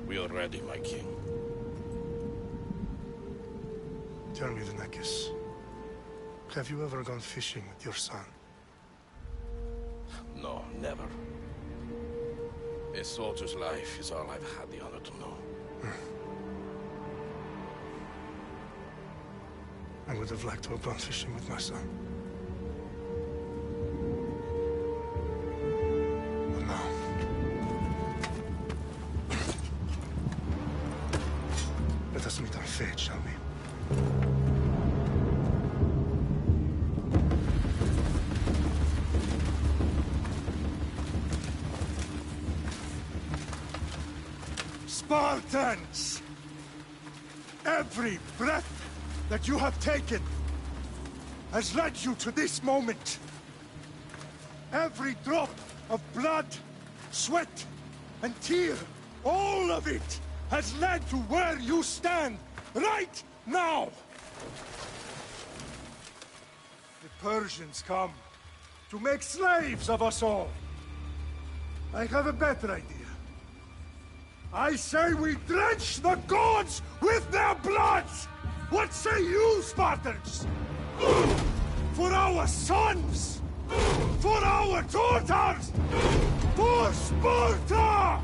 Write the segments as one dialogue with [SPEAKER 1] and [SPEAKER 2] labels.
[SPEAKER 1] We are ready, my king.
[SPEAKER 2] Tell me, the Nekis. Have you ever gone fishing with your son?
[SPEAKER 1] No, never. A soldier's life is all I've had the honor to know.
[SPEAKER 2] I would have liked to have gone fishing with my son. But no. Let us meet our fate, shall we? Spartans! Every breath that you have taken has led you to this moment. Every drop of blood, sweat, and tear, all of it has led to where you stand right now. The Persians come to make slaves of us all. I have a better idea. I say we drench the gods with their blood! What say you, Spartans? For our sons! For our daughters! For Sparta!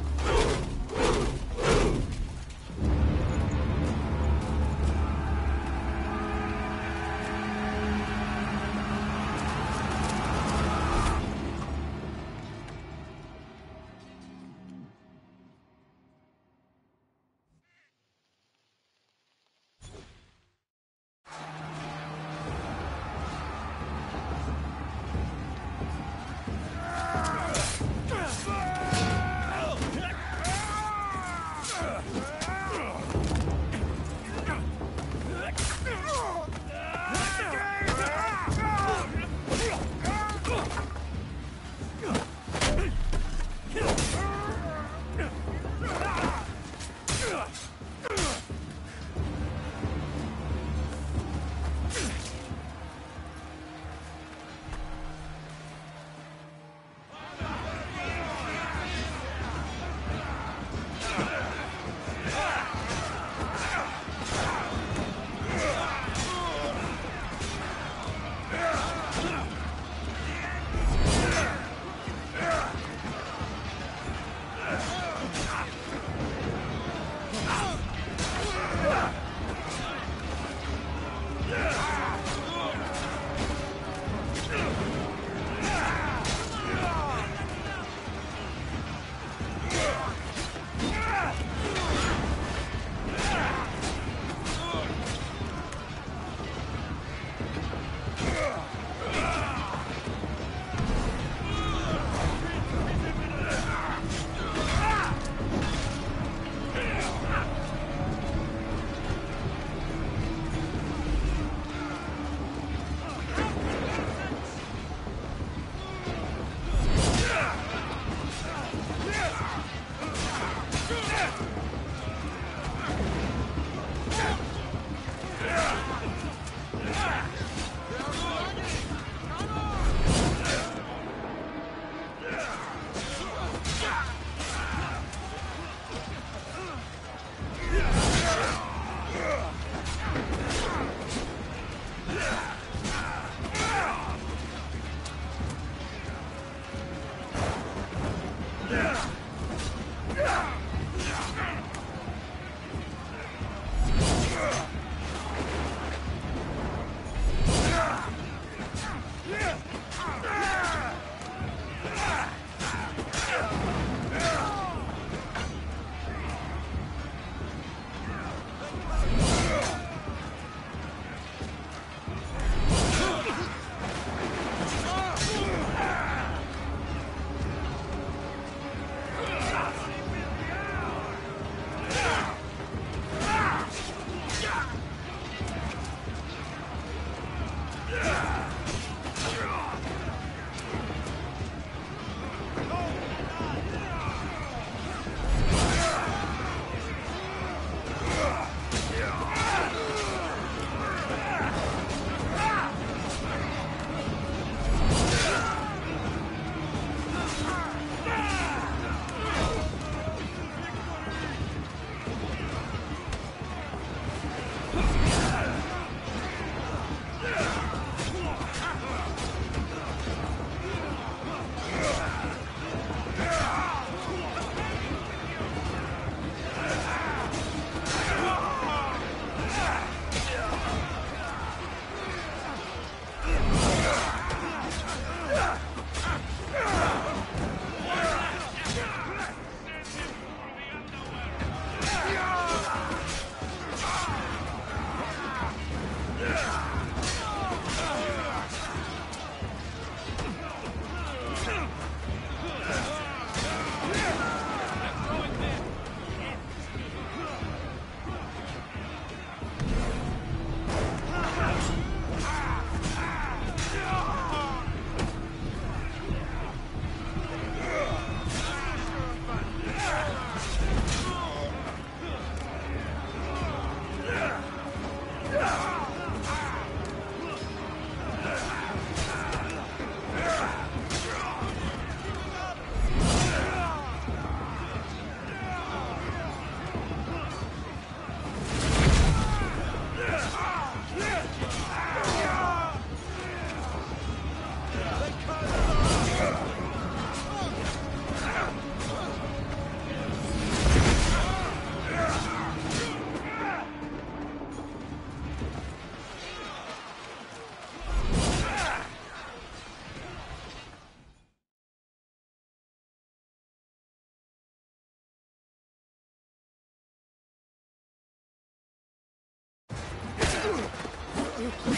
[SPEAKER 3] Puny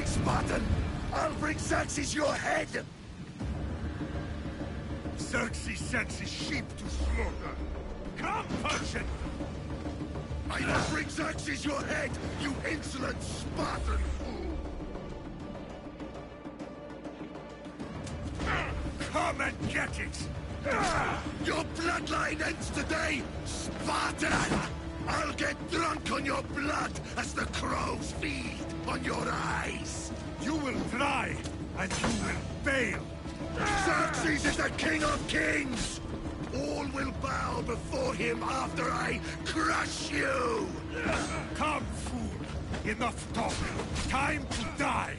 [SPEAKER 3] Spartan! I'll bring Xerxes your head!
[SPEAKER 2] Xerxes sends his sheep to slaughter. Come, Persian!
[SPEAKER 3] I will bring Xerxes your head, you insolent Spartan fool!
[SPEAKER 2] Come and get it!
[SPEAKER 3] Your bloodline ends today, Spartan! I'll get drunk on your blood as the crows feed on your eyes!
[SPEAKER 2] You will try, and you will fail!
[SPEAKER 3] Xerxes is the king of kings! All will bow before him after I crush you!
[SPEAKER 2] Come, fool! Enough talk! Time to die!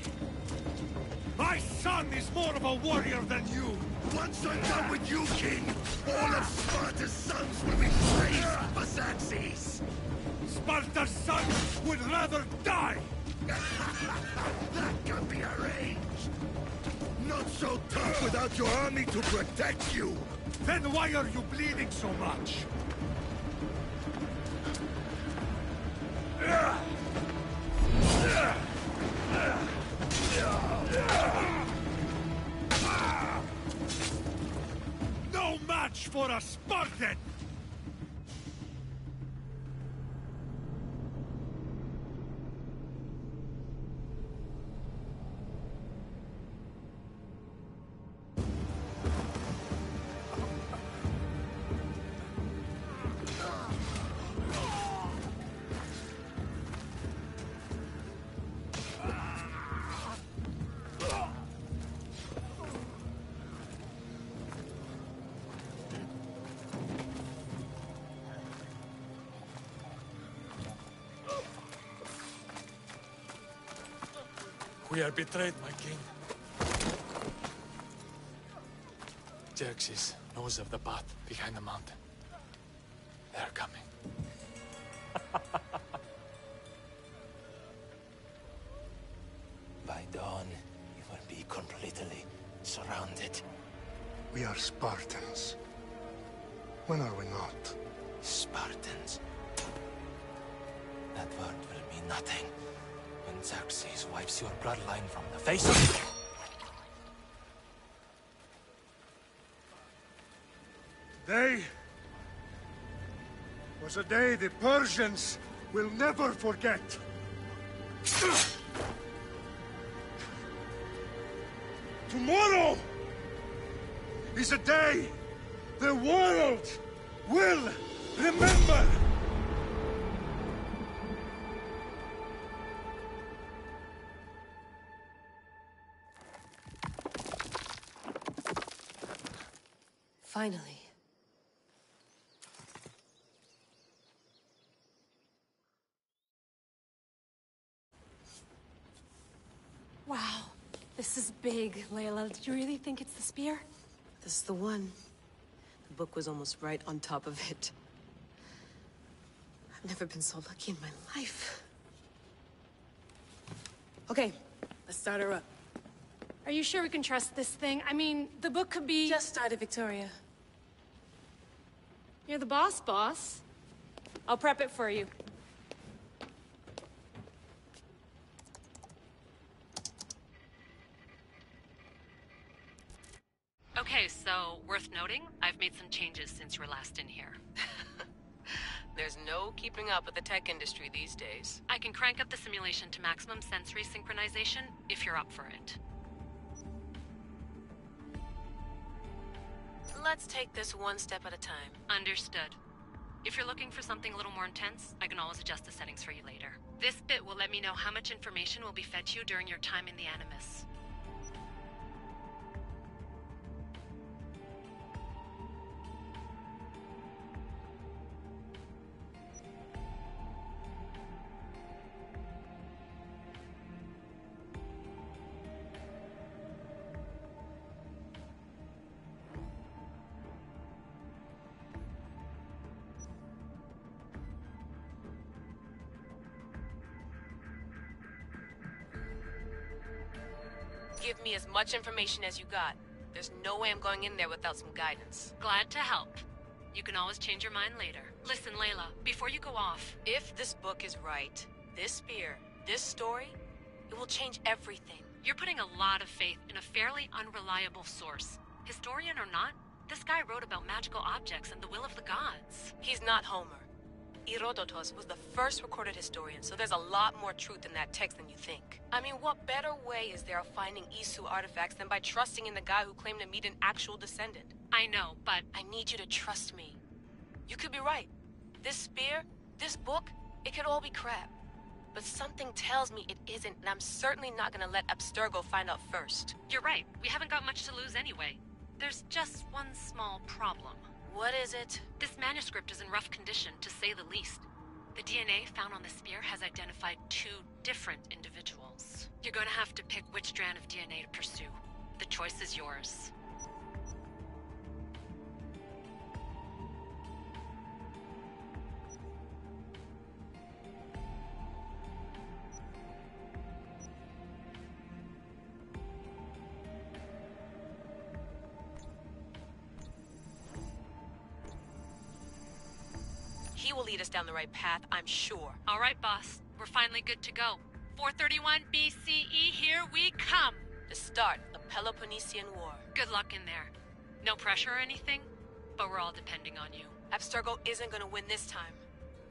[SPEAKER 2] My son is more of a warrior than you!
[SPEAKER 3] Once I'm done with you, king, all of Sparta's sons will be slaves for Xerxes!
[SPEAKER 2] Sparta's sons would rather die!
[SPEAKER 3] That can be arranged! Not so tough without your army to protect you!
[SPEAKER 2] Then why are you bleeding so much? No match for a Spartan!
[SPEAKER 4] We are betrayed, my king. Xerxes knows of the path behind the mountain. They are coming.
[SPEAKER 5] By dawn, you will be completely surrounded.
[SPEAKER 2] We are Spartans. When are we not?
[SPEAKER 5] Spartans. That word will mean nothing when Xerxes wipes your bloodline from the face of...
[SPEAKER 2] Day was a day the Persians will never forget. Tomorrow is a day the world will remember.
[SPEAKER 6] Finally.
[SPEAKER 7] Wow, this is big, Layla. Did you really think it's the spear?
[SPEAKER 6] This is the one. The book was almost right on top of it. I've never been so lucky in my life. Okay, let's start her up.
[SPEAKER 7] Are you sure we can trust this thing? I mean, the book could be...
[SPEAKER 6] Just started, Victoria.
[SPEAKER 7] You're the boss. I'll prep it for you.
[SPEAKER 8] Okay, so worth noting, I've made some changes since you were last in here.
[SPEAKER 6] There's no keeping up with the tech industry these days.
[SPEAKER 8] I can crank up the simulation to maximum sensory synchronization if you're up for it.
[SPEAKER 6] Let's take this one step at a time.
[SPEAKER 8] Understood. If you're looking for something a little more intense, I can always adjust the settings for you later. This bit will let me know how much information will be fed to you during your time in the Animus.
[SPEAKER 6] give me as much information as you got. There's no way I'm going in there without some guidance.
[SPEAKER 8] Glad to help. You can always change your mind later. Listen, Layla, before you go off...
[SPEAKER 6] If this book is right, this spear, this story, it will change everything.
[SPEAKER 8] You're putting a lot of faith in a fairly unreliable source. Historian or not, this guy wrote about magical objects and the will of the gods.
[SPEAKER 6] He's not Homer. Herodotus was the first recorded historian, so there's a lot more truth in that text than you think. I mean, what better way is there of finding Isu artifacts than by trusting in the guy who claimed to meet an actual descendant?
[SPEAKER 8] I know, but...
[SPEAKER 6] I need you to trust me. You could be right. This spear, this book, it could all be crap. But something tells me it isn't, and I'm certainly not gonna let Abstergo find out first.
[SPEAKER 8] You're right. We haven't got much to lose anyway. There's just one small problem.
[SPEAKER 6] What is it?
[SPEAKER 8] This manuscript is in rough condition, to say the least. The DNA found on the spear has identified 2 different individuals. You're gonna have to pick which strand of DNA to pursue. The choice is yours.
[SPEAKER 6] He will lead us down the right path, I'm sure.
[SPEAKER 8] All right, boss. We're finally good to go. 431 BCE, here we come!
[SPEAKER 6] The start of Peloponnesian War.
[SPEAKER 8] Good luck in there. No pressure or anything, but we're all depending on you.
[SPEAKER 6] Abstergo isn't gonna win this time.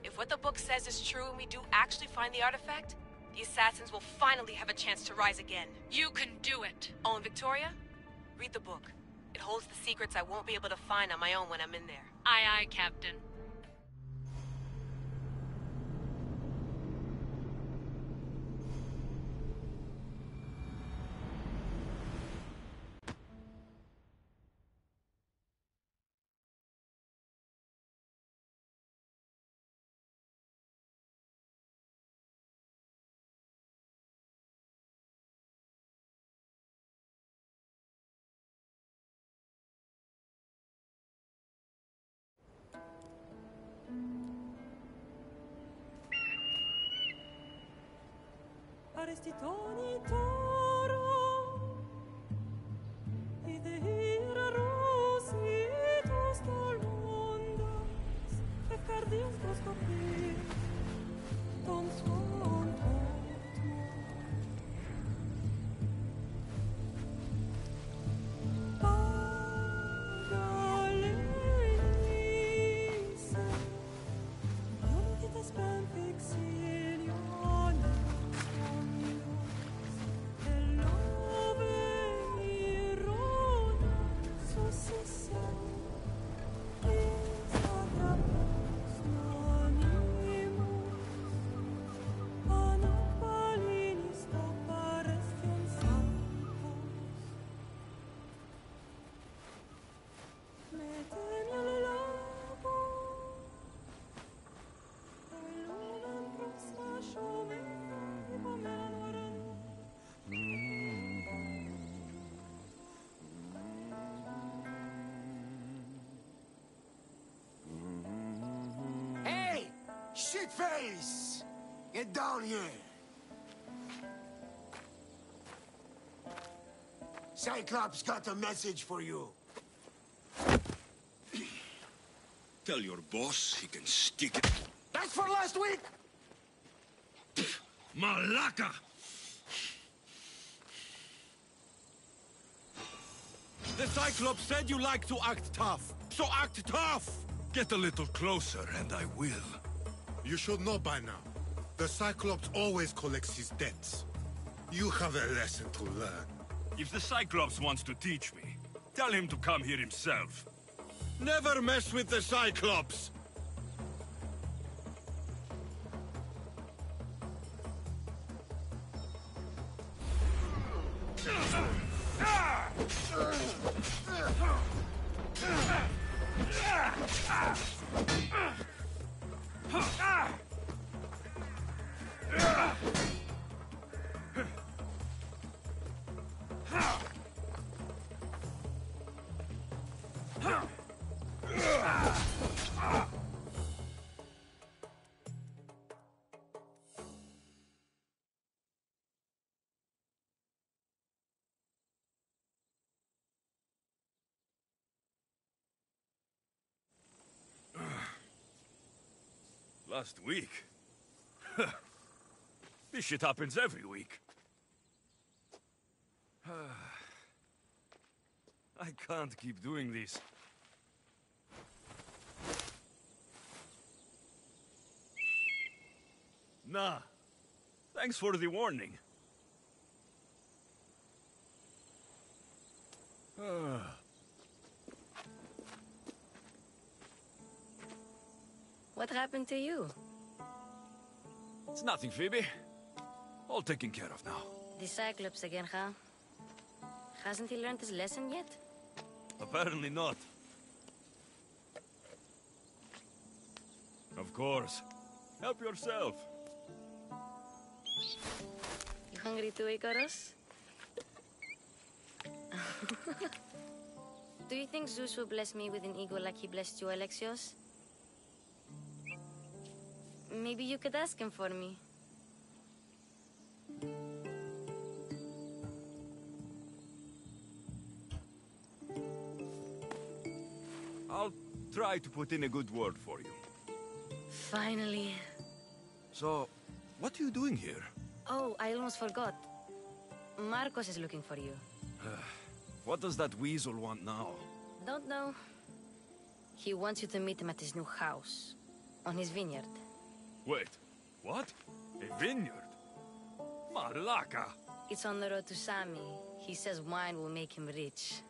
[SPEAKER 6] If what the book says is true and we do actually find the artifact, the assassins will finally have a chance to rise again.
[SPEAKER 8] You can do it!
[SPEAKER 6] Oh, and Victoria? Read the book. It holds the secrets I won't be able to find on my own when I'm in there.
[SPEAKER 8] Aye, aye, Captain.
[SPEAKER 9] Arestitoni toro, ide ira rositos tolmondas, fefcardius proscopir, ton suon Pagalenise, non che te spem fixilion,
[SPEAKER 3] Shitface! Get down here! Cyclops got a message for you.
[SPEAKER 10] Tell your boss he can stick it.
[SPEAKER 3] That's for last week!
[SPEAKER 10] Malaka!
[SPEAKER 2] The Cyclops said you like to act tough, so act tough!
[SPEAKER 10] Get a little closer and I will.
[SPEAKER 11] You should know by now. The Cyclops always collects his debts. You have a lesson to learn.
[SPEAKER 10] If the Cyclops wants to teach me, tell him to come here himself.
[SPEAKER 2] Never mess with the Cyclops!
[SPEAKER 10] Last week? This shit happens every week. I can't keep doing this. Nah. Thanks for the warning.
[SPEAKER 6] What happened to you?
[SPEAKER 10] It's nothing, Phoebe. All taken care of now.
[SPEAKER 6] The Cyclops again, huh? Hasn't he learned his lesson yet?
[SPEAKER 10] Apparently not. Of course. Help yourself.
[SPEAKER 6] You hungry too, Icarus? Do you think Zeus will bless me with an ego like he blessed you, Alexios? Maybe you could ask him for me.
[SPEAKER 10] I'll try to put in a good word for you.
[SPEAKER 6] Finally.
[SPEAKER 10] So, what are you doing here?
[SPEAKER 6] Oh, I almost forgot. Marcos is looking for you.
[SPEAKER 10] What does that weasel want now?
[SPEAKER 6] Don't know. He wants you to meet him at his new house. On his vineyard.
[SPEAKER 10] Wait, what? A vineyard? Malaka!
[SPEAKER 6] It's on the road to Sami. He says wine will make him rich.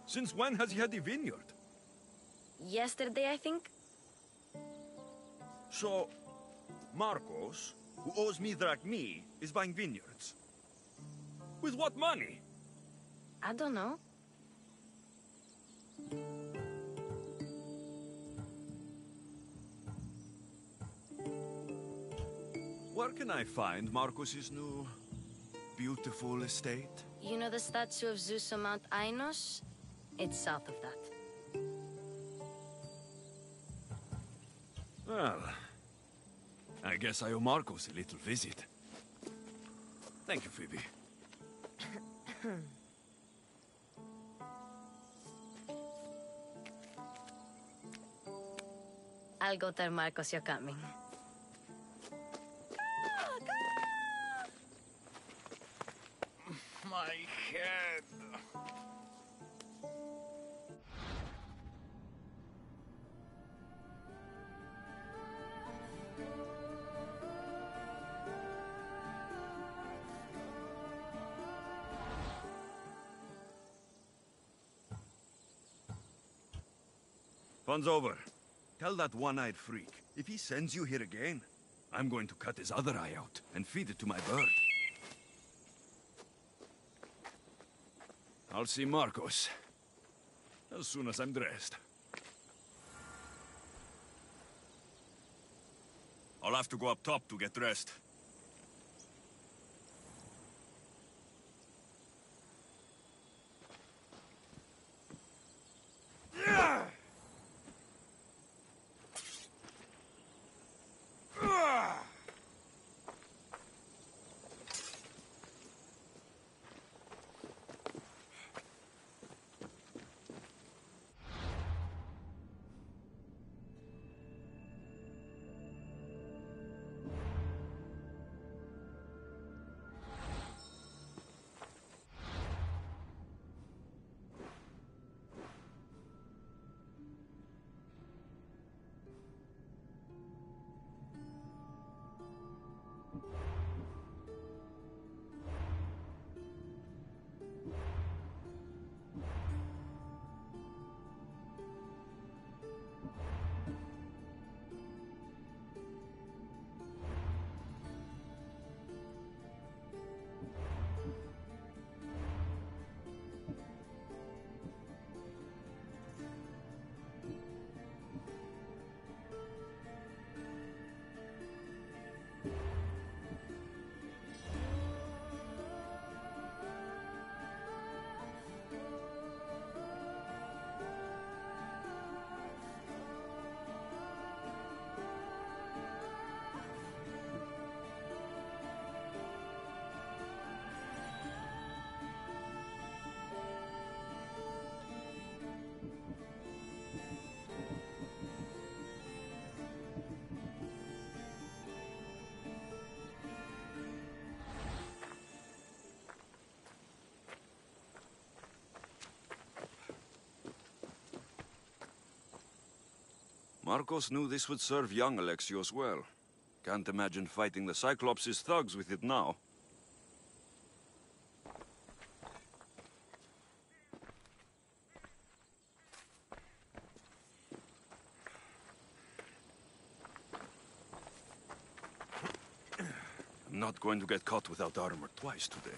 [SPEAKER 10] Since when has he had a vineyard?
[SPEAKER 6] Yesterday, I think?
[SPEAKER 10] So, Marcos, who owes me drachmi, is buying vineyards. With what money?
[SPEAKER 6] I don't know.
[SPEAKER 10] Where can I find Marcos's new, beautiful estate?
[SPEAKER 6] You know the statue of Zeus on Mount Ainos? It's south of that.
[SPEAKER 10] Well, I guess I owe Marcos a little visit. Thank you, Phoebe.
[SPEAKER 6] I'll go tell Marcos you're coming.
[SPEAKER 4] My head.
[SPEAKER 10] Fun's over. Tell that one-eyed freak, if he sends you here again, I'm going to cut his other eye out and feed it to my bird. I'll see Marcos as soon as I'm dressed. I'll have to go up top to get dressed. Marcos knew this would serve young Alexios well. Can't imagine fighting the Cyclops' thugs with it now. I'm not going to get caught without armor twice today.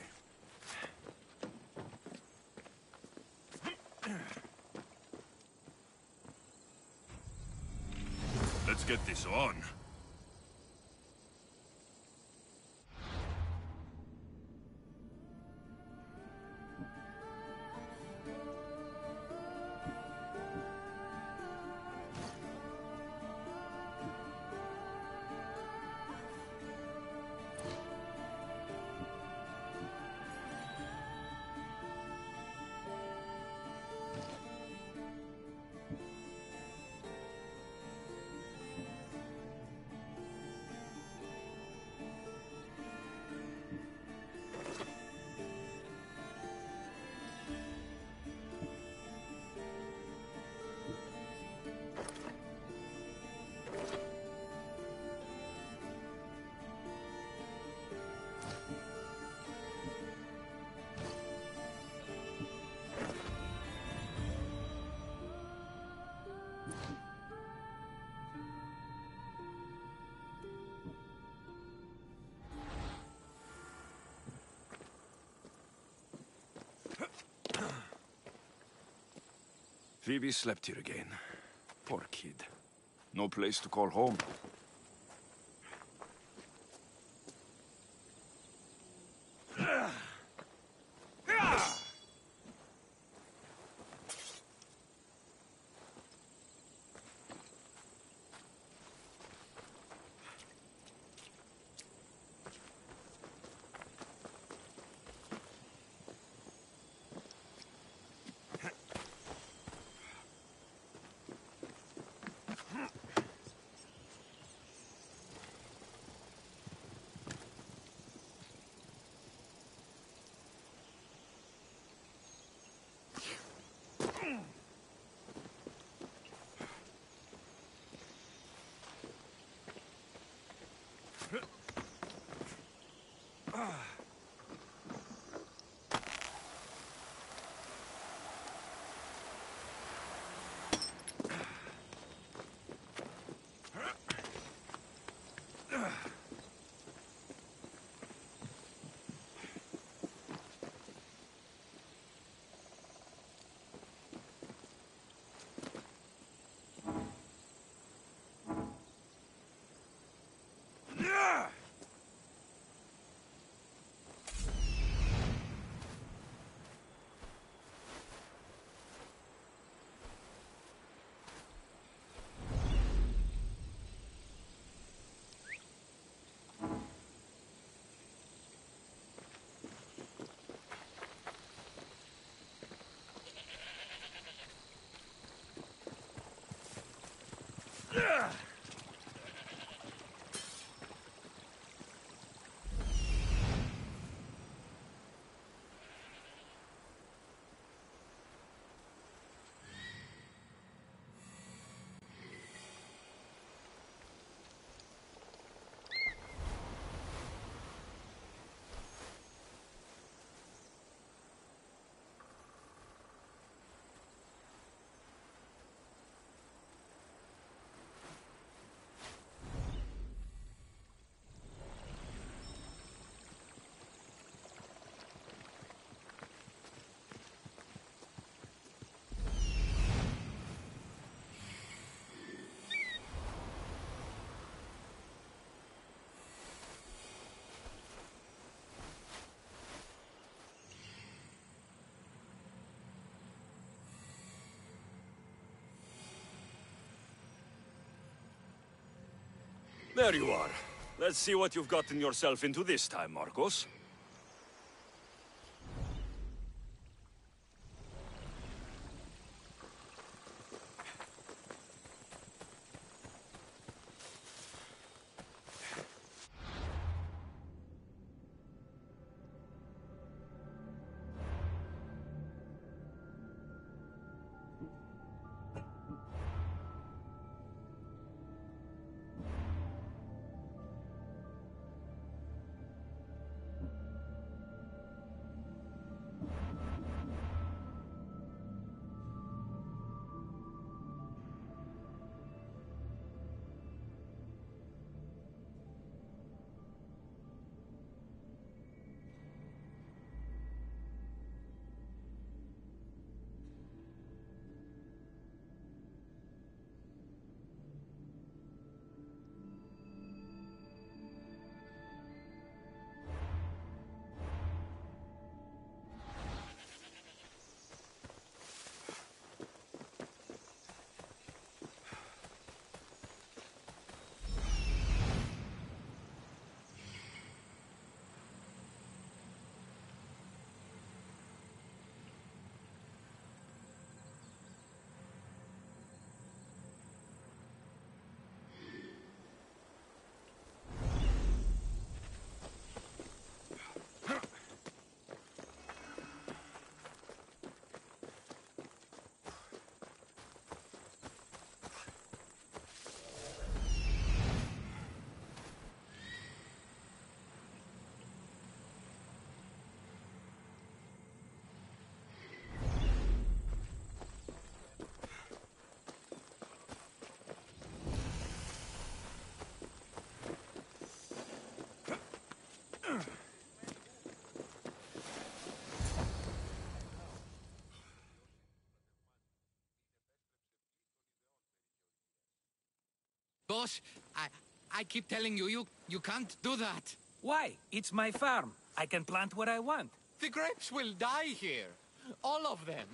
[SPEAKER 3] Let's get this on.
[SPEAKER 10] Phoebe slept here again. Poor kid. No place to call home. There you are. Let's see what you've gotten yourself into this time, Marcos.
[SPEAKER 12] Boss, I keep telling you, you can't do that.
[SPEAKER 13] Why? It's my farm. I can plant what I want.
[SPEAKER 12] The grapes will die here. All of them.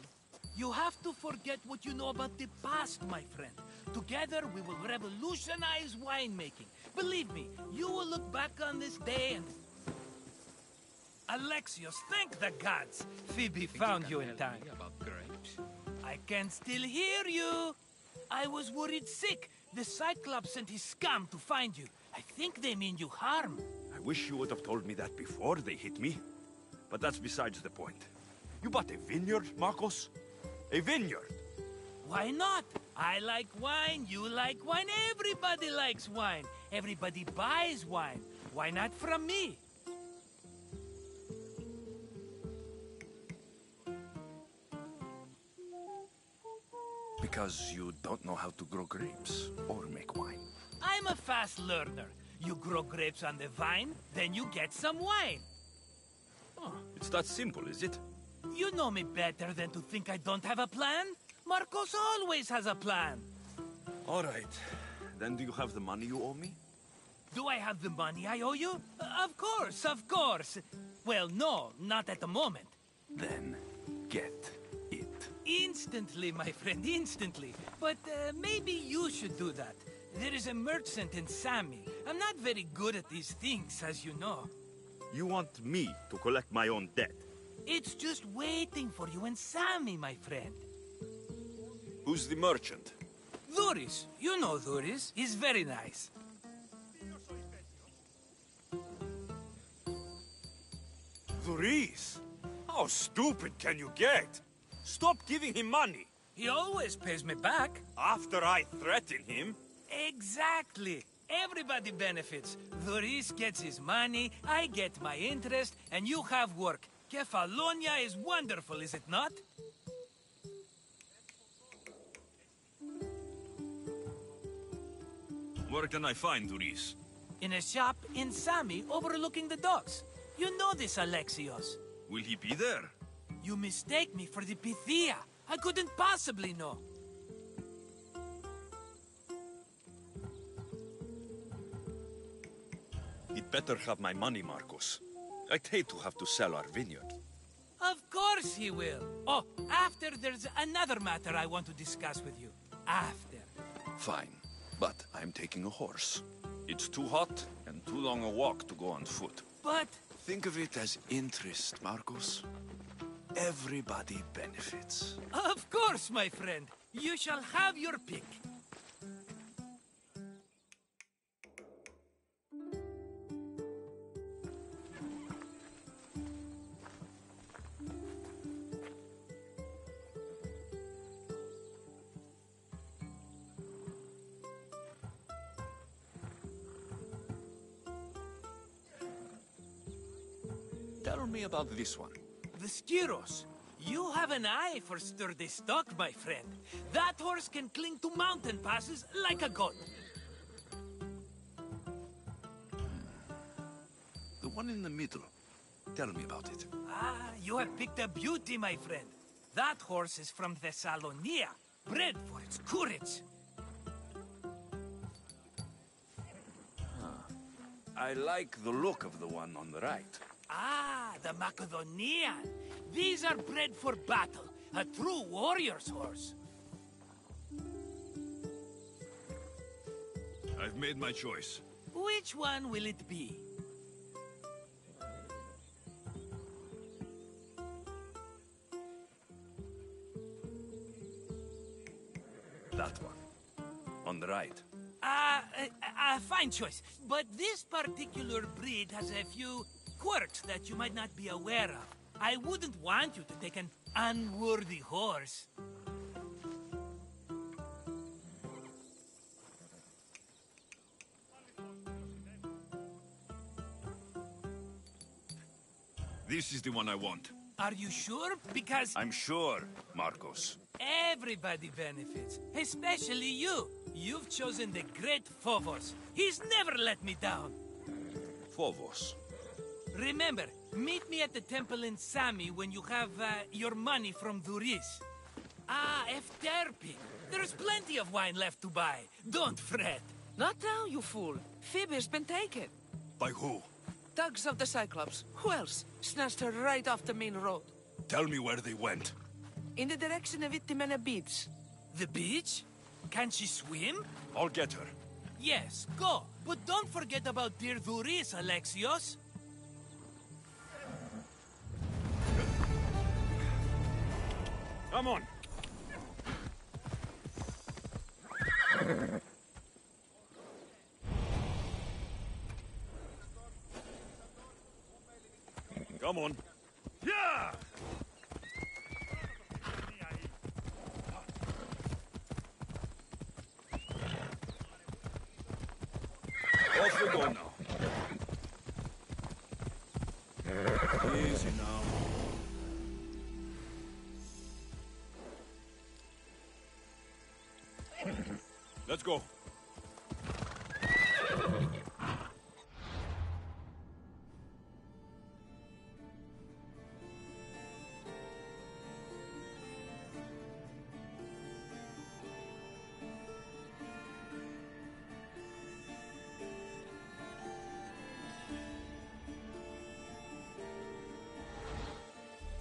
[SPEAKER 13] You have to forget what you know about the past, my friend. Together, we will revolutionize winemaking. Believe me, you will look back on this day and... Alexios, thank the gods! Phoebe found you in time.
[SPEAKER 12] About grapes?
[SPEAKER 13] I can still hear you! I was worried sick. The Cyclops sent his scum to find you. I think they mean you harm.
[SPEAKER 10] I wish you would have told me that before they hit me. But that's besides the point. You bought a vineyard, Marcos? A vineyard?
[SPEAKER 13] Why not? I like wine, you like wine, everybody likes wine. Everybody buys wine. Why not from me?
[SPEAKER 10] Because you don't know how to grow grapes or make wine.
[SPEAKER 13] I'm a fast learner. You grow grapes on the vine, then you get some wine.
[SPEAKER 10] Oh, it's that simple, is it?
[SPEAKER 13] You know me better than to think I don't have a plan. Marcos always has a plan.
[SPEAKER 10] All right. Then do you have the money you owe me?
[SPEAKER 13] Do I have the money I owe you? Of course, of course. Well, no, not at the moment.
[SPEAKER 10] Then get it.
[SPEAKER 13] Instantly, my friend, instantly. But maybe you should do that. There is a merchant in Sami. I'm not very good at these things, as you know.
[SPEAKER 10] You want me to collect my own debt?
[SPEAKER 13] It's just waiting for you in Sami, my friend.
[SPEAKER 10] Who's the merchant?
[SPEAKER 13] Dhuris. You know Dhuris. He's very nice.
[SPEAKER 10] Dhuris? How stupid can you get? Stop giving him money.
[SPEAKER 13] He always pays me back.
[SPEAKER 10] After I threaten him?
[SPEAKER 13] Exactly. Everybody benefits. Dhuris gets his money, I get my interest, and you have work. Kefalonia is wonderful, is it not?
[SPEAKER 10] Where can I find Dhuris?
[SPEAKER 13] In a shop in Sami overlooking the docks. You know this, Alexios.
[SPEAKER 10] Will he be there?
[SPEAKER 13] You mistake me for the Pythia. I couldn't possibly know.
[SPEAKER 10] He'd better have my money, Marcos. I'd hate to have to sell our vineyard.
[SPEAKER 13] Of course he will. Oh, after there's another matter I want to discuss with you. After.
[SPEAKER 10] Fine, but I'm taking a horse. It's too hot and too long a walk to go on foot.
[SPEAKER 13] But...
[SPEAKER 10] Think of it as interest, Marcos. Everybody benefits.
[SPEAKER 13] Of course, my friend. You shall have your pick.
[SPEAKER 10] Tell me about this one.
[SPEAKER 13] The Skiros. You have an eye for sturdy stock, my friend. That horse can cling to mountain passes like a goat.
[SPEAKER 10] The one in the middle. Tell me about it.
[SPEAKER 13] Ah, you have picked a beauty, my friend. That horse is from Thessalonia, bred for its courage.
[SPEAKER 10] I like the look of the one on the right.
[SPEAKER 13] Ah, the Macedonian. These are bred for battle. A true warrior's horse.
[SPEAKER 10] I've made my choice.
[SPEAKER 13] Which one will it be?
[SPEAKER 10] That one. On the right.
[SPEAKER 13] Fine choice. But this particular breed has a few quirks that you might not be aware of. I wouldn't want you to take an unworthy horse.
[SPEAKER 10] This is the one I want.
[SPEAKER 13] Are you sure? Because...
[SPEAKER 10] I'm sure, Marcos.
[SPEAKER 13] Everybody benefits, especially you. You've chosen the great Phobos. He's never let me down.
[SPEAKER 10] Phobos.
[SPEAKER 13] Remember, meet me at the temple in Sami when you have your money from Dhuris. Ah, Efterpi. There's plenty of wine left to buy. Don't fret.
[SPEAKER 14] Not now, you fool. Phoebe's been taken.
[SPEAKER 10] By who?
[SPEAKER 14] Thugs of the Cyclops. Who else? Snatched her right off the main road.
[SPEAKER 10] Tell me where they went.
[SPEAKER 14] In the direction of Itimena Beach.
[SPEAKER 13] The beach? Can she swim?
[SPEAKER 10] I'll get her.
[SPEAKER 13] Yes, go. But don't forget about dear Duris, Alexios.
[SPEAKER 10] Come on. Come on. Yeah! Off we go now. Easy now. Let's go.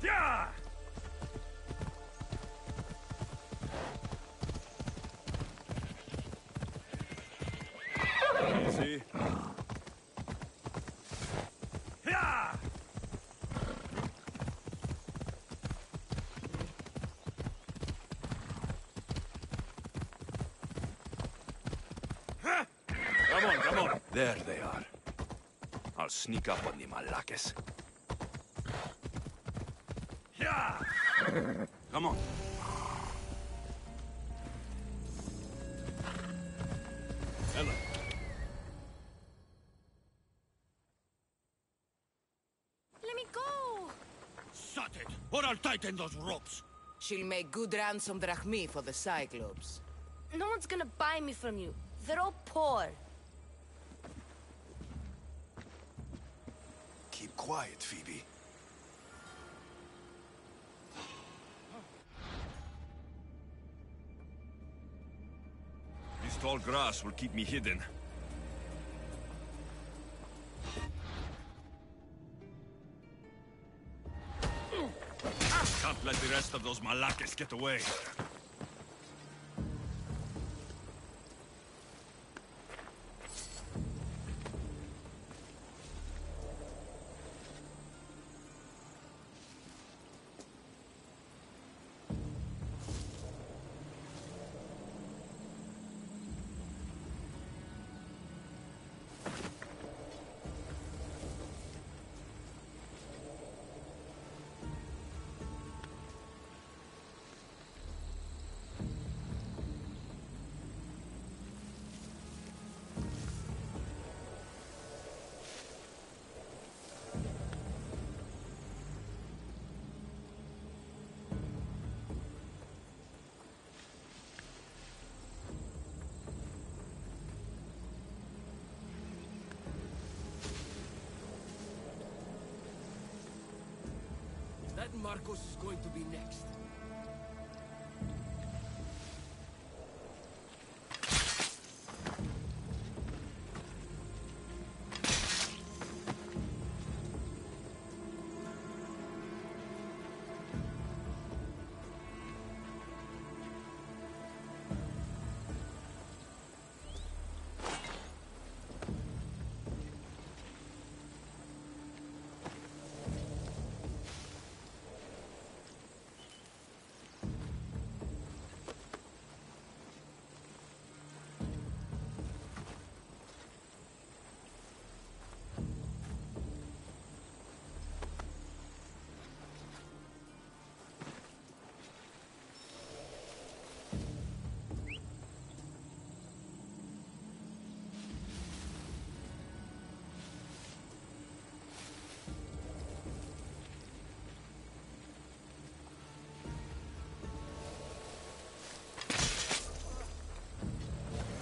[SPEAKER 10] Yeah! Easy. Yeah! Huh? Come on, come on. There they are. I'll sneak up on the Malakes. Yeah! Come on. Ella.
[SPEAKER 6] Let me go!
[SPEAKER 3] Shut it, or I'll tighten those ropes.
[SPEAKER 14] She'll make good ransom drachmi for the Cyclops.
[SPEAKER 6] No one's gonna buy me from you. They're all poor.
[SPEAKER 10] Keep quiet, Phoebe. This tall grass will keep me hidden. Can't let the rest of those Malakes get away.
[SPEAKER 12] That Marcos is going to be next.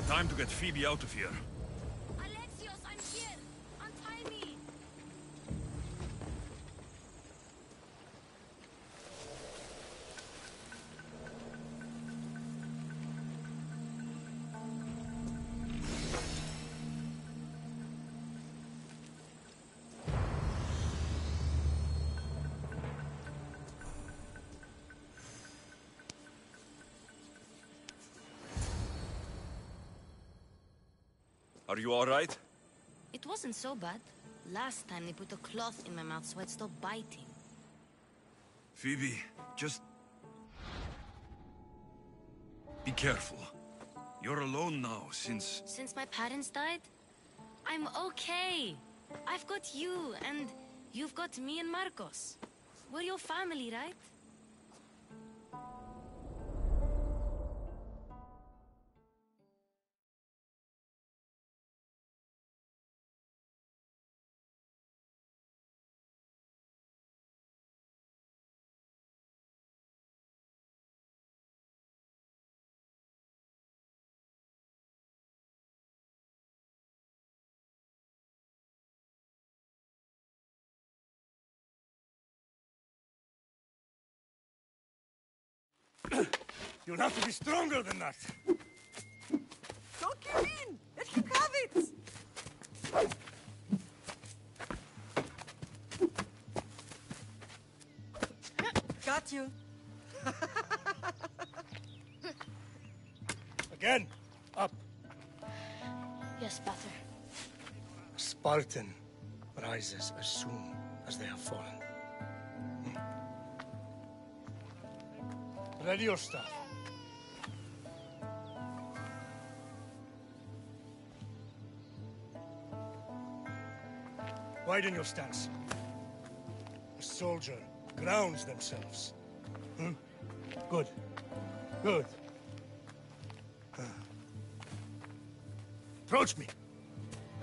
[SPEAKER 10] Time to get Phoebe out of here.
[SPEAKER 6] Alexios, I'm here! Untie me!
[SPEAKER 10] Are you all right?
[SPEAKER 15] It wasn't so bad. Last time they put a cloth in my mouth so I'd stop biting.
[SPEAKER 10] Phoebe, just... be careful. You're alone now, since...
[SPEAKER 15] Since my parents died? I'm okay. I've got you, and you've got me and Marcos. We're your family, right?
[SPEAKER 2] You'll have to be stronger than that.
[SPEAKER 9] Don't give in! Let him have it! Got you.
[SPEAKER 2] Again, up.
[SPEAKER 15] Yes, Pater.
[SPEAKER 2] A Spartan rises as soon as they have fallen. Ready your staff. Widen your stance. A soldier grounds themselves. Good. Good. Approach me.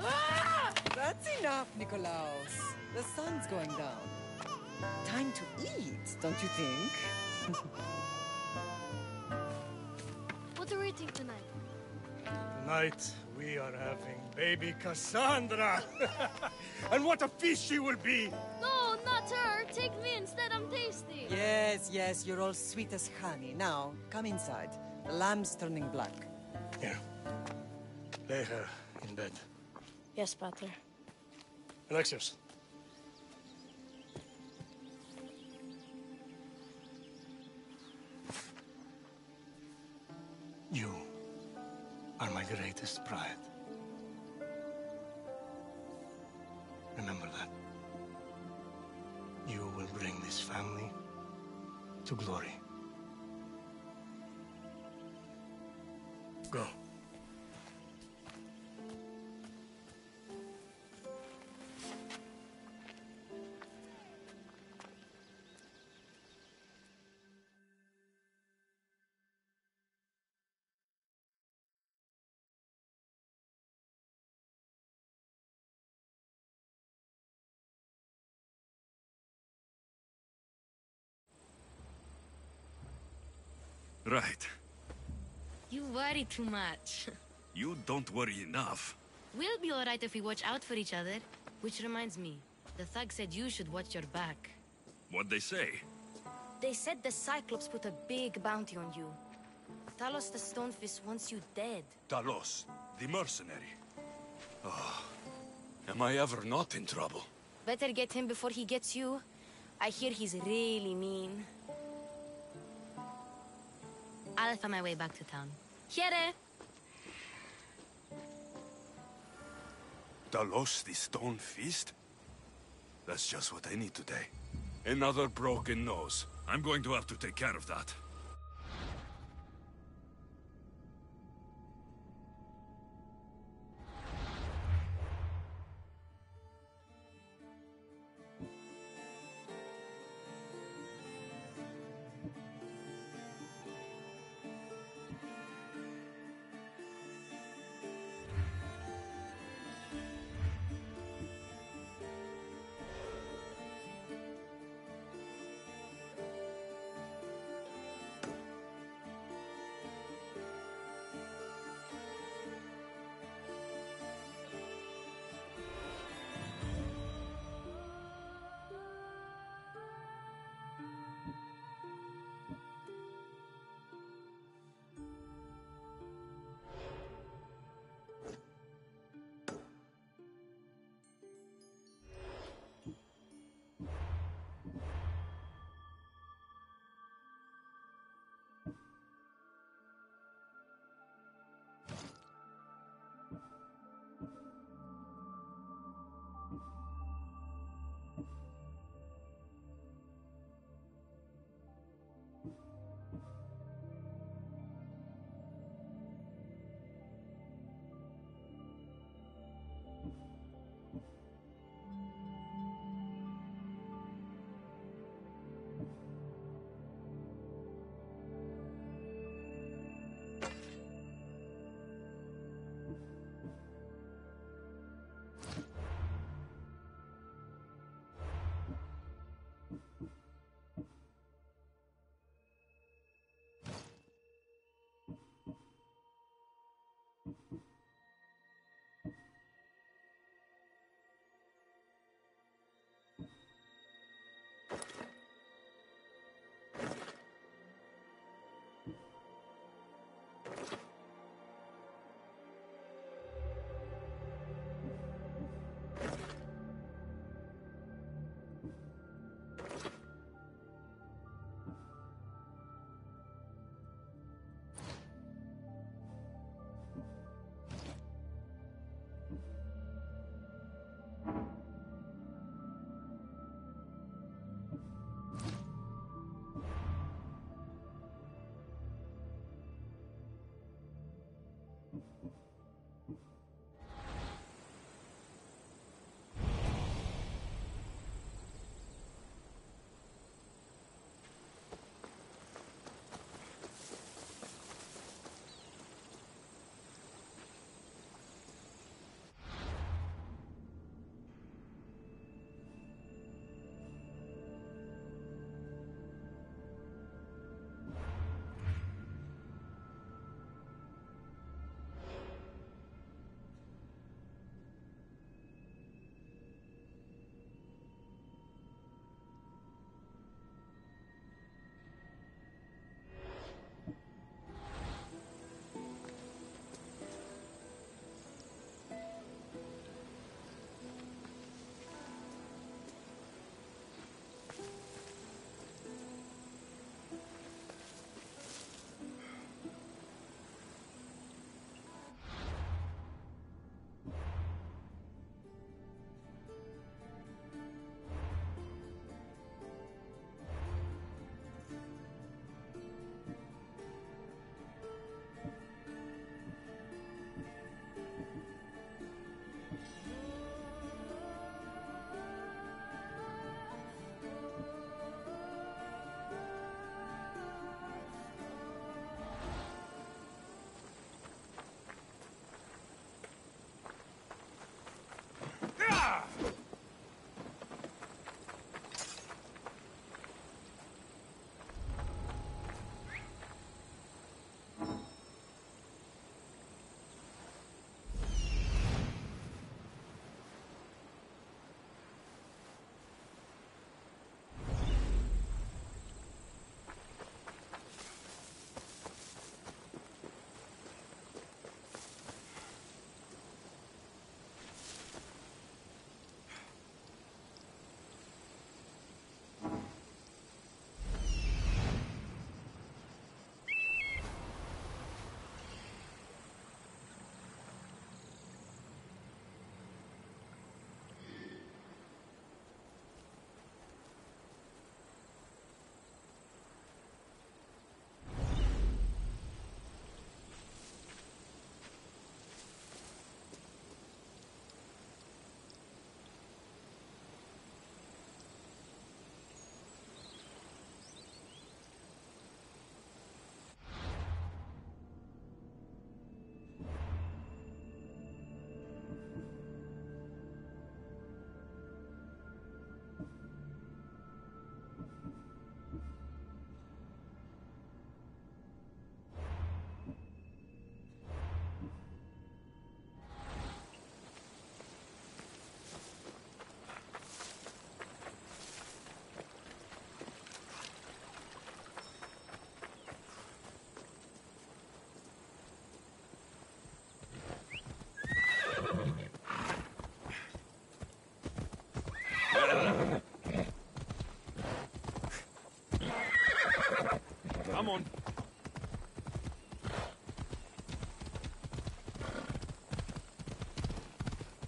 [SPEAKER 9] Ah! That's enough, Nikolaos. The sun's going down. Time to eat, don't you think?
[SPEAKER 15] What are we eating tonight?
[SPEAKER 2] Tonight, we are having baby Cassandra. And what a feast she will be!
[SPEAKER 15] No, not her! Take me instead, I'm tasty!
[SPEAKER 9] Yes, yes, you're all sweet as honey. Now, come inside. The lamb's turning black.
[SPEAKER 2] Here. Lay her in bed.
[SPEAKER 15] Yes, Pater.
[SPEAKER 2] Alexios. You are my greatest pride. Remember that. You will bring this family to glory. Go.
[SPEAKER 10] Right.
[SPEAKER 15] You worry too much.
[SPEAKER 10] You don't worry enough.
[SPEAKER 15] We'll be alright if we watch out for each other. Which reminds me, the thug said you should watch your back.
[SPEAKER 10] What'd they say?
[SPEAKER 15] They said the Cyclops put a big bounty on you. Talos the Stonefist wants you dead.
[SPEAKER 10] Talos, the mercenary. Oh, am I ever not in trouble?
[SPEAKER 15] Better get him before he gets you. I hear he's really mean. I'll find my way back to town. Here!
[SPEAKER 10] Talos, the Stone Fist? That's just what I need today. Another broken nose. I'm going to have to take care of that.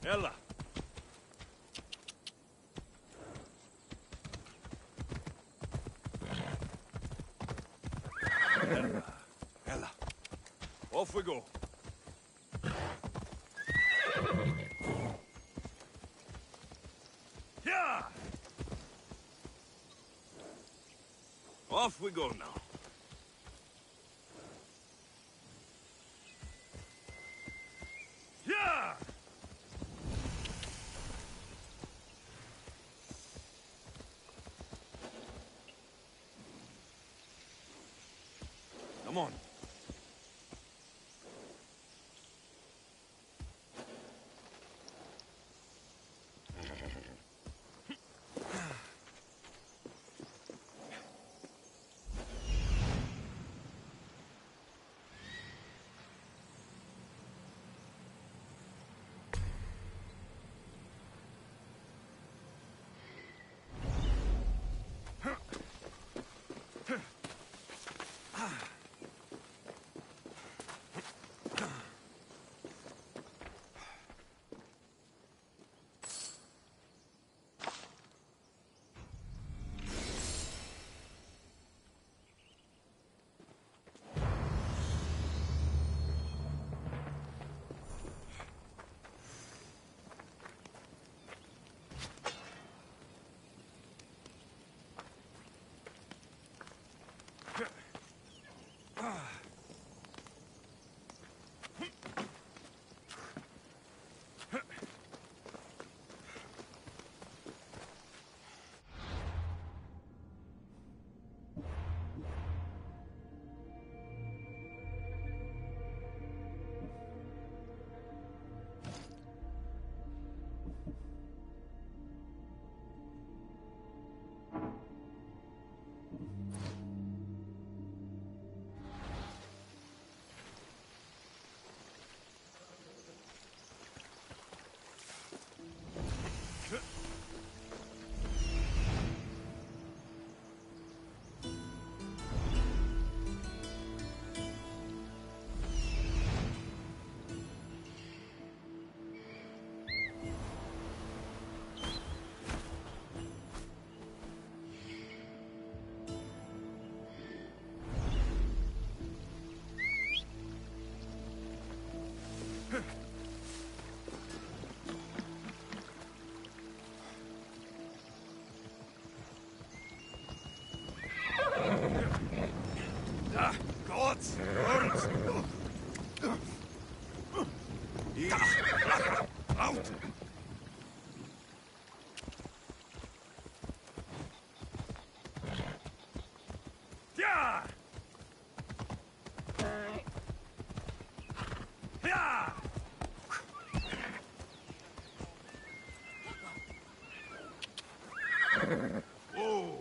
[SPEAKER 10] Ella! Ella. Off we go. Yeah! Off we go now. Yeah! Come on. Gods! Burns! Easy. Out! Yeah! Yeah! Whoa!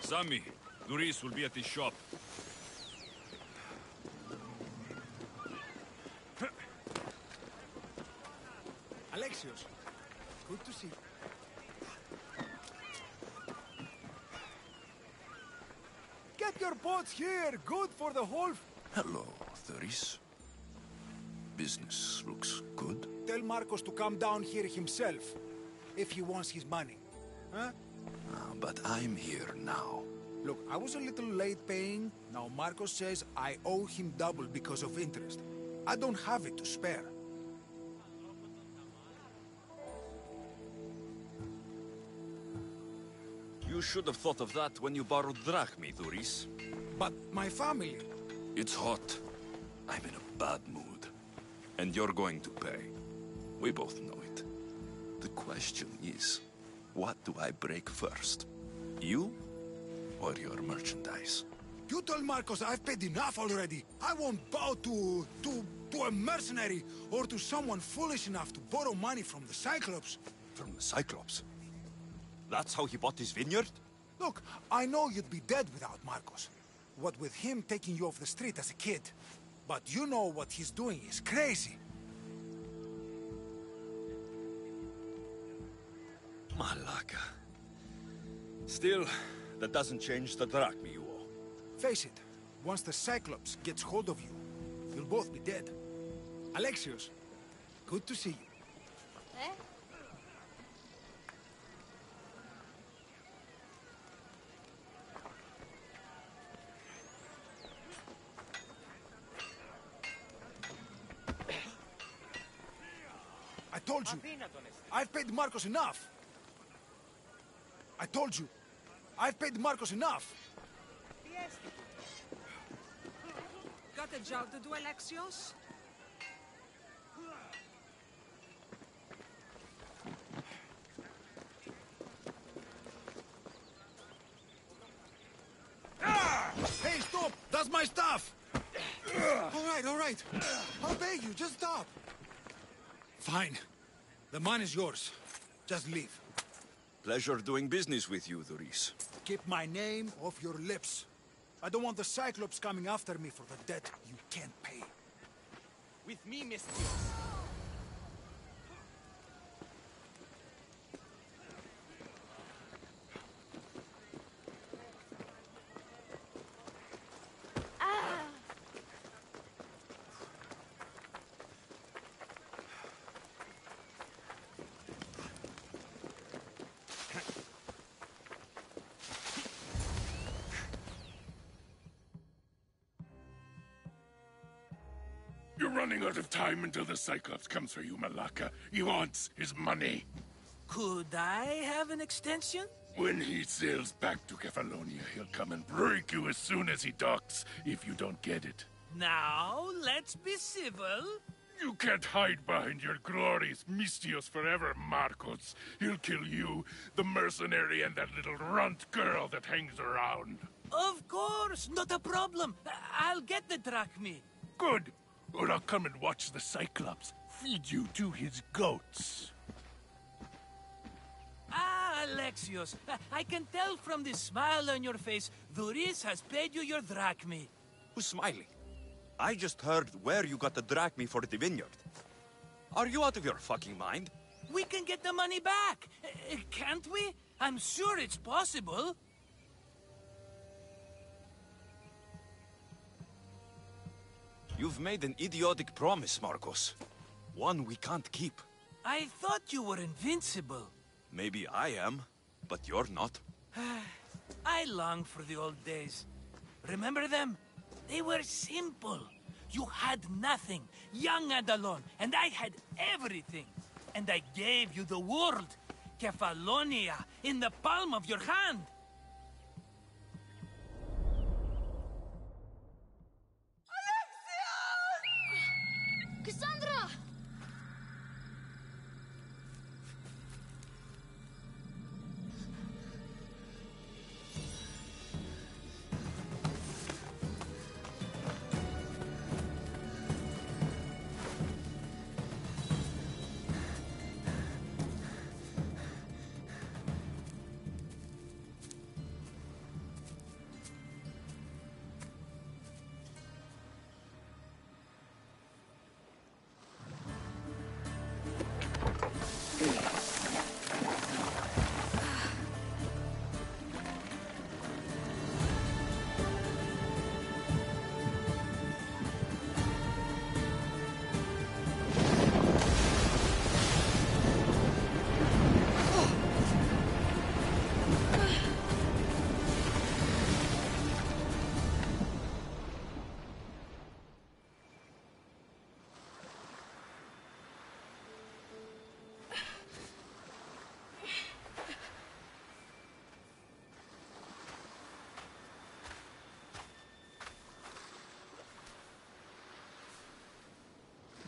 [SPEAKER 10] Sammy, Doris will be at the shop.
[SPEAKER 2] Alexios, good to see you. Get your boats here, good for the whole...
[SPEAKER 10] Hello, Doris. Business looks good.
[SPEAKER 2] Tell Marcos to come down here himself, if he wants his money. Huh?
[SPEAKER 10] But I'm here now.
[SPEAKER 2] Look, I was a little late paying. Now Marcos says I owe him double because of interest. I don't have it to spare.
[SPEAKER 10] You should have thought of that when you borrowed drachmi, Doris.
[SPEAKER 2] But my family...
[SPEAKER 10] It's hot. I'm in a bad mood. And you're going to pay. We both know it. The question is, what do I break first? You or your merchandise?
[SPEAKER 2] You told Marcos I've paid enough already. I won't bow to a mercenary or to someone foolish enough to borrow money from the Cyclops.
[SPEAKER 10] From the Cyclops? That's how he bought his vineyard?
[SPEAKER 2] Look, I know you'd be dead without Marcos. What with him taking you off the street as a kid. But you know what he's doing is crazy.
[SPEAKER 10] Malaka. Still, that doesn't change the drachmi you owe.
[SPEAKER 2] Face it, once the Cyclops gets hold of you, you'll both be dead. Alexios, good to see you.
[SPEAKER 7] Eh?
[SPEAKER 2] I told you, I've paid Marcos enough. I told you, I've paid Marcos enough.
[SPEAKER 14] Got a job to do, Alexios?
[SPEAKER 2] Hey, stop! That's my stuff!
[SPEAKER 11] All right. I'll pay you. Just stop.
[SPEAKER 2] Fine. The mine is yours. Just leave.
[SPEAKER 10] Pleasure doing business with you, Doris.
[SPEAKER 2] Keep my name off your lips. I don't want the Cyclops coming after me for the debt you can't pay.
[SPEAKER 5] With me, Mistios.
[SPEAKER 3] You're running out of time until the Cyclops comes for you, Malaka. He wants his money.
[SPEAKER 13] Could I have an extension?
[SPEAKER 3] When he sails back to Kefalonia, he'll come and break you as soon as he docks, if you don't get it.
[SPEAKER 13] Now, let's be civil.
[SPEAKER 3] You can't hide behind your glorious Mistios forever, Marcos. He'll kill you, the mercenary, and that little runt girl that hangs around.
[SPEAKER 13] Of course, not a problem. I'll get the drachmi.
[SPEAKER 3] Good. Or I'll come and watch the Cyclops feed you to his goats.
[SPEAKER 13] Ah, Alexios, I can tell from the smile on your face, Doris has paid you your drachmi.
[SPEAKER 10] Who's smiling? I just heard where you got the drachmi for the vineyard. Are you out of your fucking mind?
[SPEAKER 13] We can get the money back, can't we? I'm sure it's possible.
[SPEAKER 10] You've made an idiotic promise, Marcos. One we can't keep.
[SPEAKER 13] I thought you were invincible.
[SPEAKER 10] Maybe I am, but you're not.
[SPEAKER 13] I long for the old days. Remember them? They were simple. You had nothing, young and alone, and I had everything. And I gave you the world, Kefalonia, in the palm of your hand.
[SPEAKER 15] Cassandra!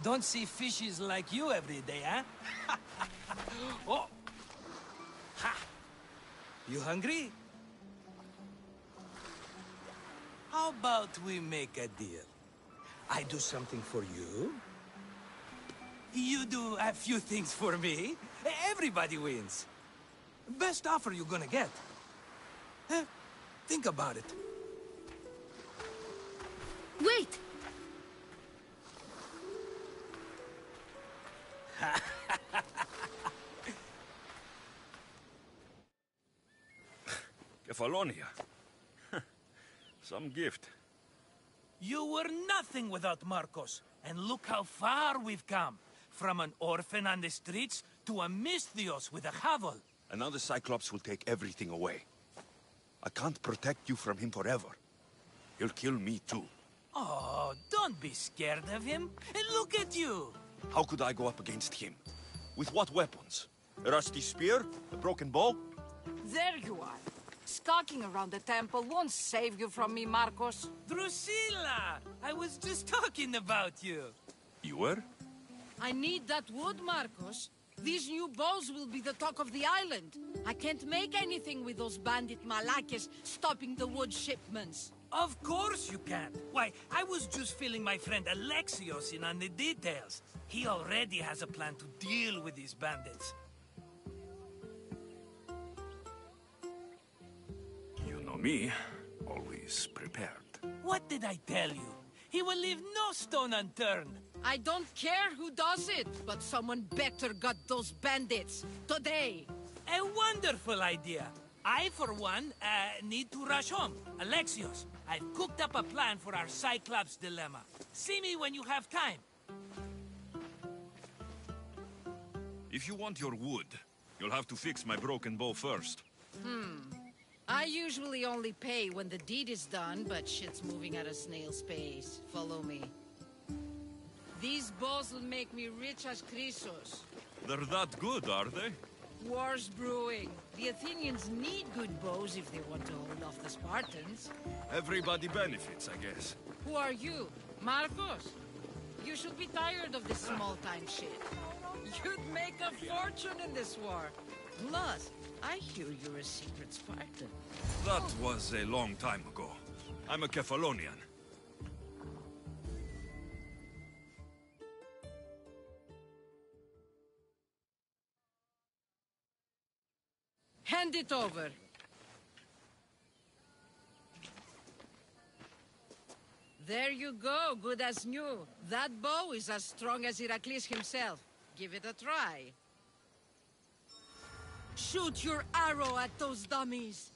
[SPEAKER 13] Don't see fishes like you every day, huh? Oh! Ha! You hungry? How about we make a deal? I do something for you. You do a few things for me. Everybody wins. Best offer you're gonna get. Think about it.
[SPEAKER 15] Wait!
[SPEAKER 10] Kefalonia. Some gift.
[SPEAKER 13] You were nothing without Marcos. And look how far we've come. From an orphan on the streets to a Misthios with a hovel.
[SPEAKER 10] And now the Cyclops will take everything away. I can't protect you from him forever. He'll kill me too.
[SPEAKER 13] Oh, don't be scared of him. And look at you.
[SPEAKER 10] How could I go up against him? With what weapons? A rusty spear? A broken bow?
[SPEAKER 16] There you are. Skulking around the temple won't save you from me, Marcos.
[SPEAKER 13] Drusilla! I was just talking about you.
[SPEAKER 10] You were?
[SPEAKER 16] I need that wood, Marcos. These new bows will be the talk of the island. I can't make anything with those bandit malakes stopping the wood shipments.
[SPEAKER 13] Of course you can't. Why, I was just filling my friend Alexios in on the details. He already has a plan to deal with these bandits.
[SPEAKER 10] You know me, always prepared.
[SPEAKER 13] What did I tell you? He will leave no stone unturned.
[SPEAKER 16] I don't care who does it, but someone better got those bandits. Today.
[SPEAKER 13] A wonderful idea. I, for one, need to rush home. Alexios, I've cooked up a plan for our Cyclops dilemma. See me when you have time.
[SPEAKER 10] If you want your wood, you'll have to fix my broken bow first.
[SPEAKER 16] I usually only pay when the deed is done, but shit's moving at a snail's pace. Follow me. These bows will make me rich as Chrysos.
[SPEAKER 10] They're that good, are they?
[SPEAKER 16] War's brewing. The Athenians need good bows if they want to hold off the Spartans.
[SPEAKER 10] Everybody benefits, I guess.
[SPEAKER 16] Who are you? Marcos? You should be tired of this small-time shit. You'd make a fortune in this war. Plus, I hear you're a secret Spartan.
[SPEAKER 10] That was a long time ago. I'm a Kephalonian.
[SPEAKER 16] Hand it over. There you go, good as new. That bow is as strong as Heracles himself. Give it a try. Shoot your arrow at those dummies.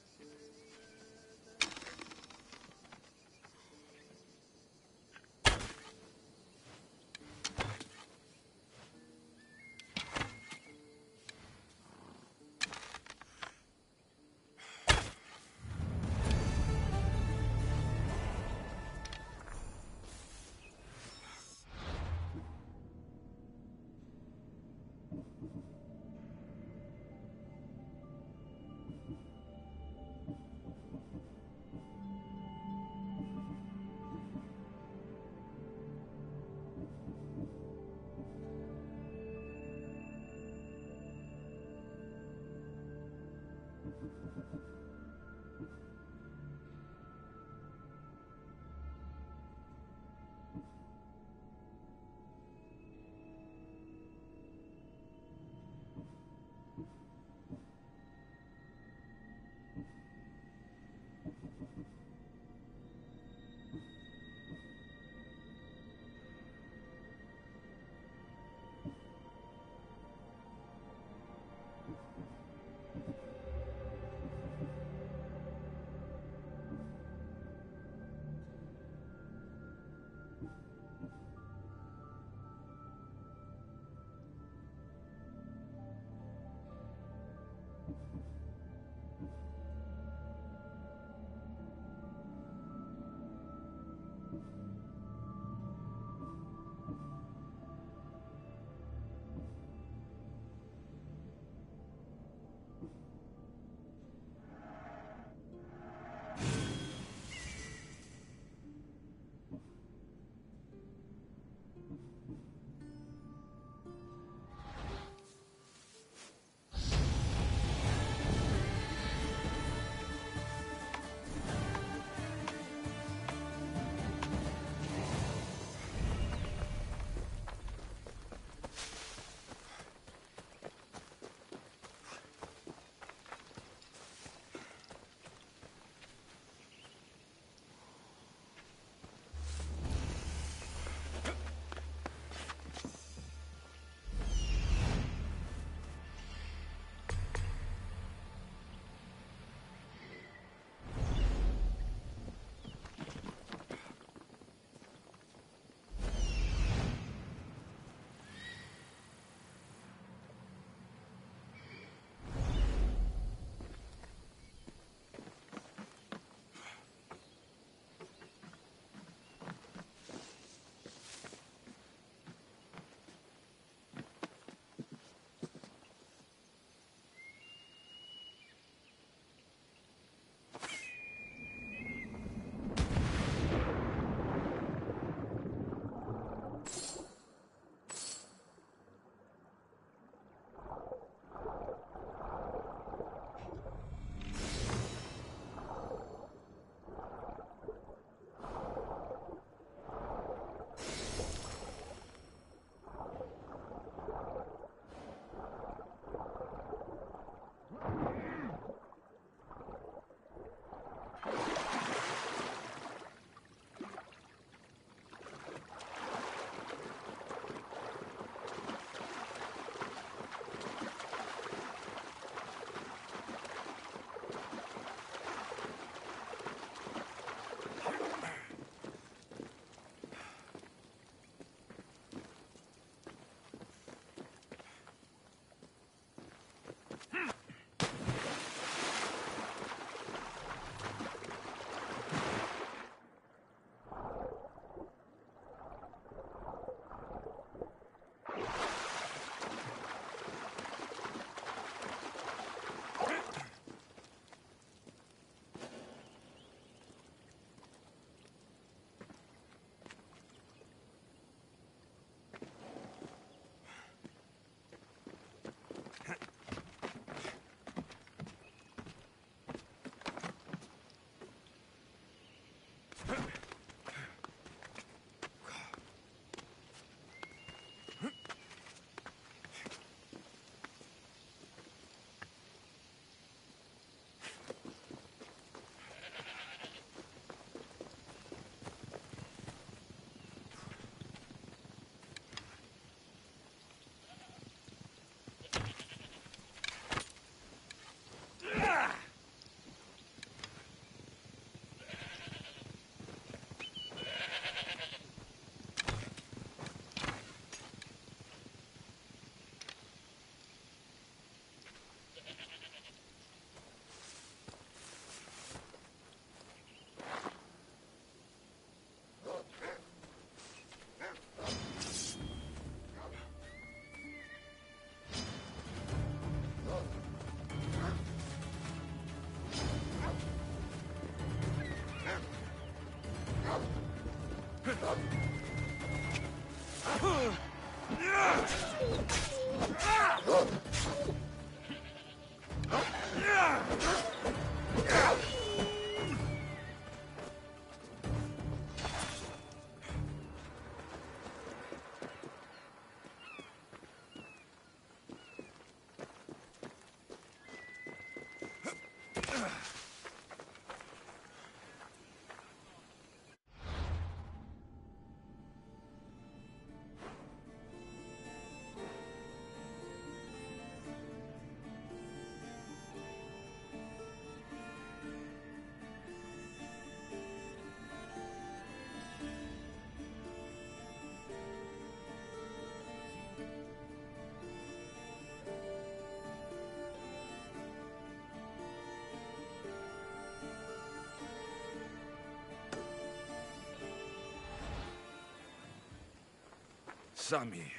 [SPEAKER 10] Sammy.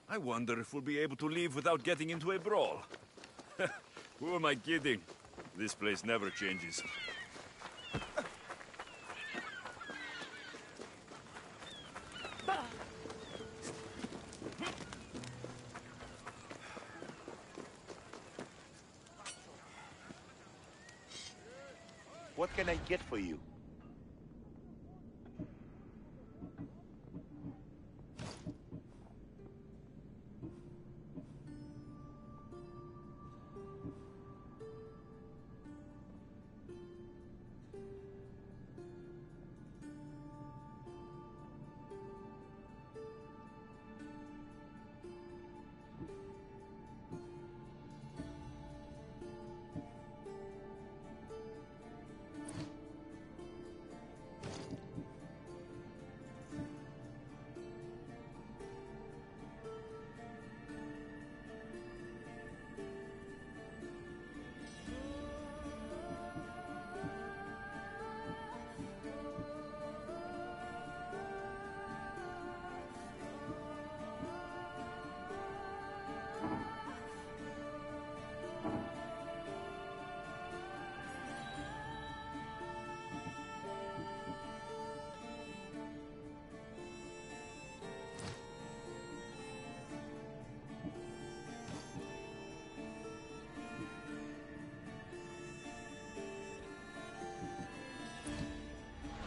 [SPEAKER 10] I wonder if we'll be able to leave without getting into a brawl. Who am I kidding? This place never changes.
[SPEAKER 17] What can I get for you?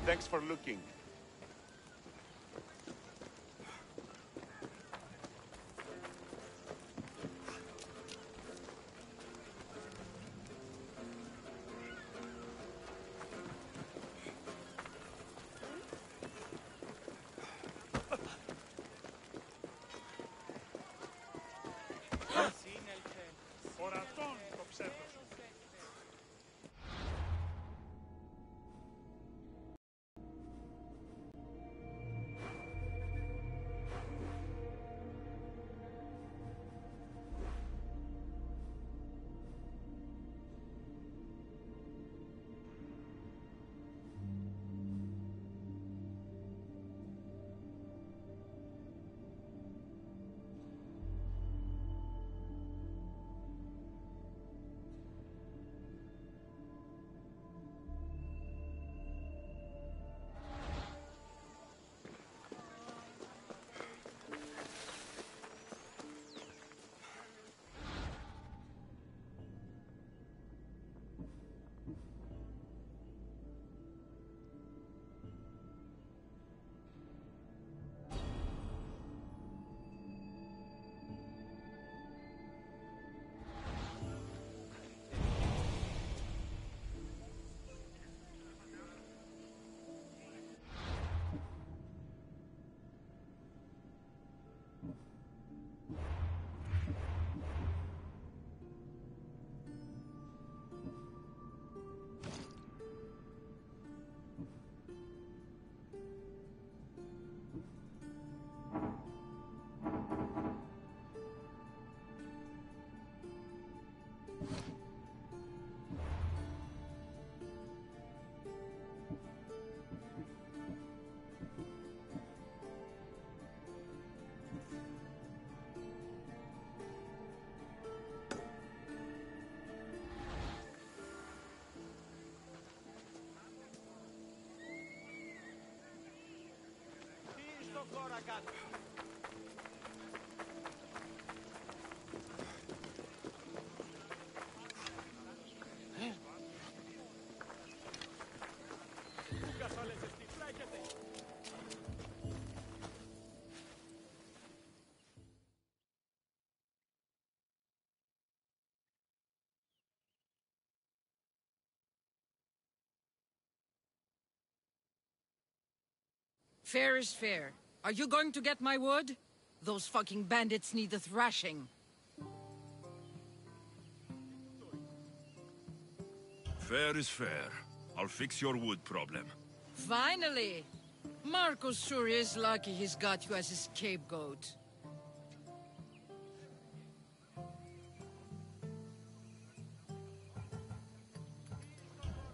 [SPEAKER 17] Thanks for looking.
[SPEAKER 2] Ορατών το ψεύδος.
[SPEAKER 17] Τώρα κάτω.
[SPEAKER 16] Fair is fair. Are you going to get my wood? Those fucking bandits need a thrashing.
[SPEAKER 10] Fair is fair. I'll fix your wood problem.
[SPEAKER 16] Finally! Marcos sure is lucky he's got you as his scapegoat.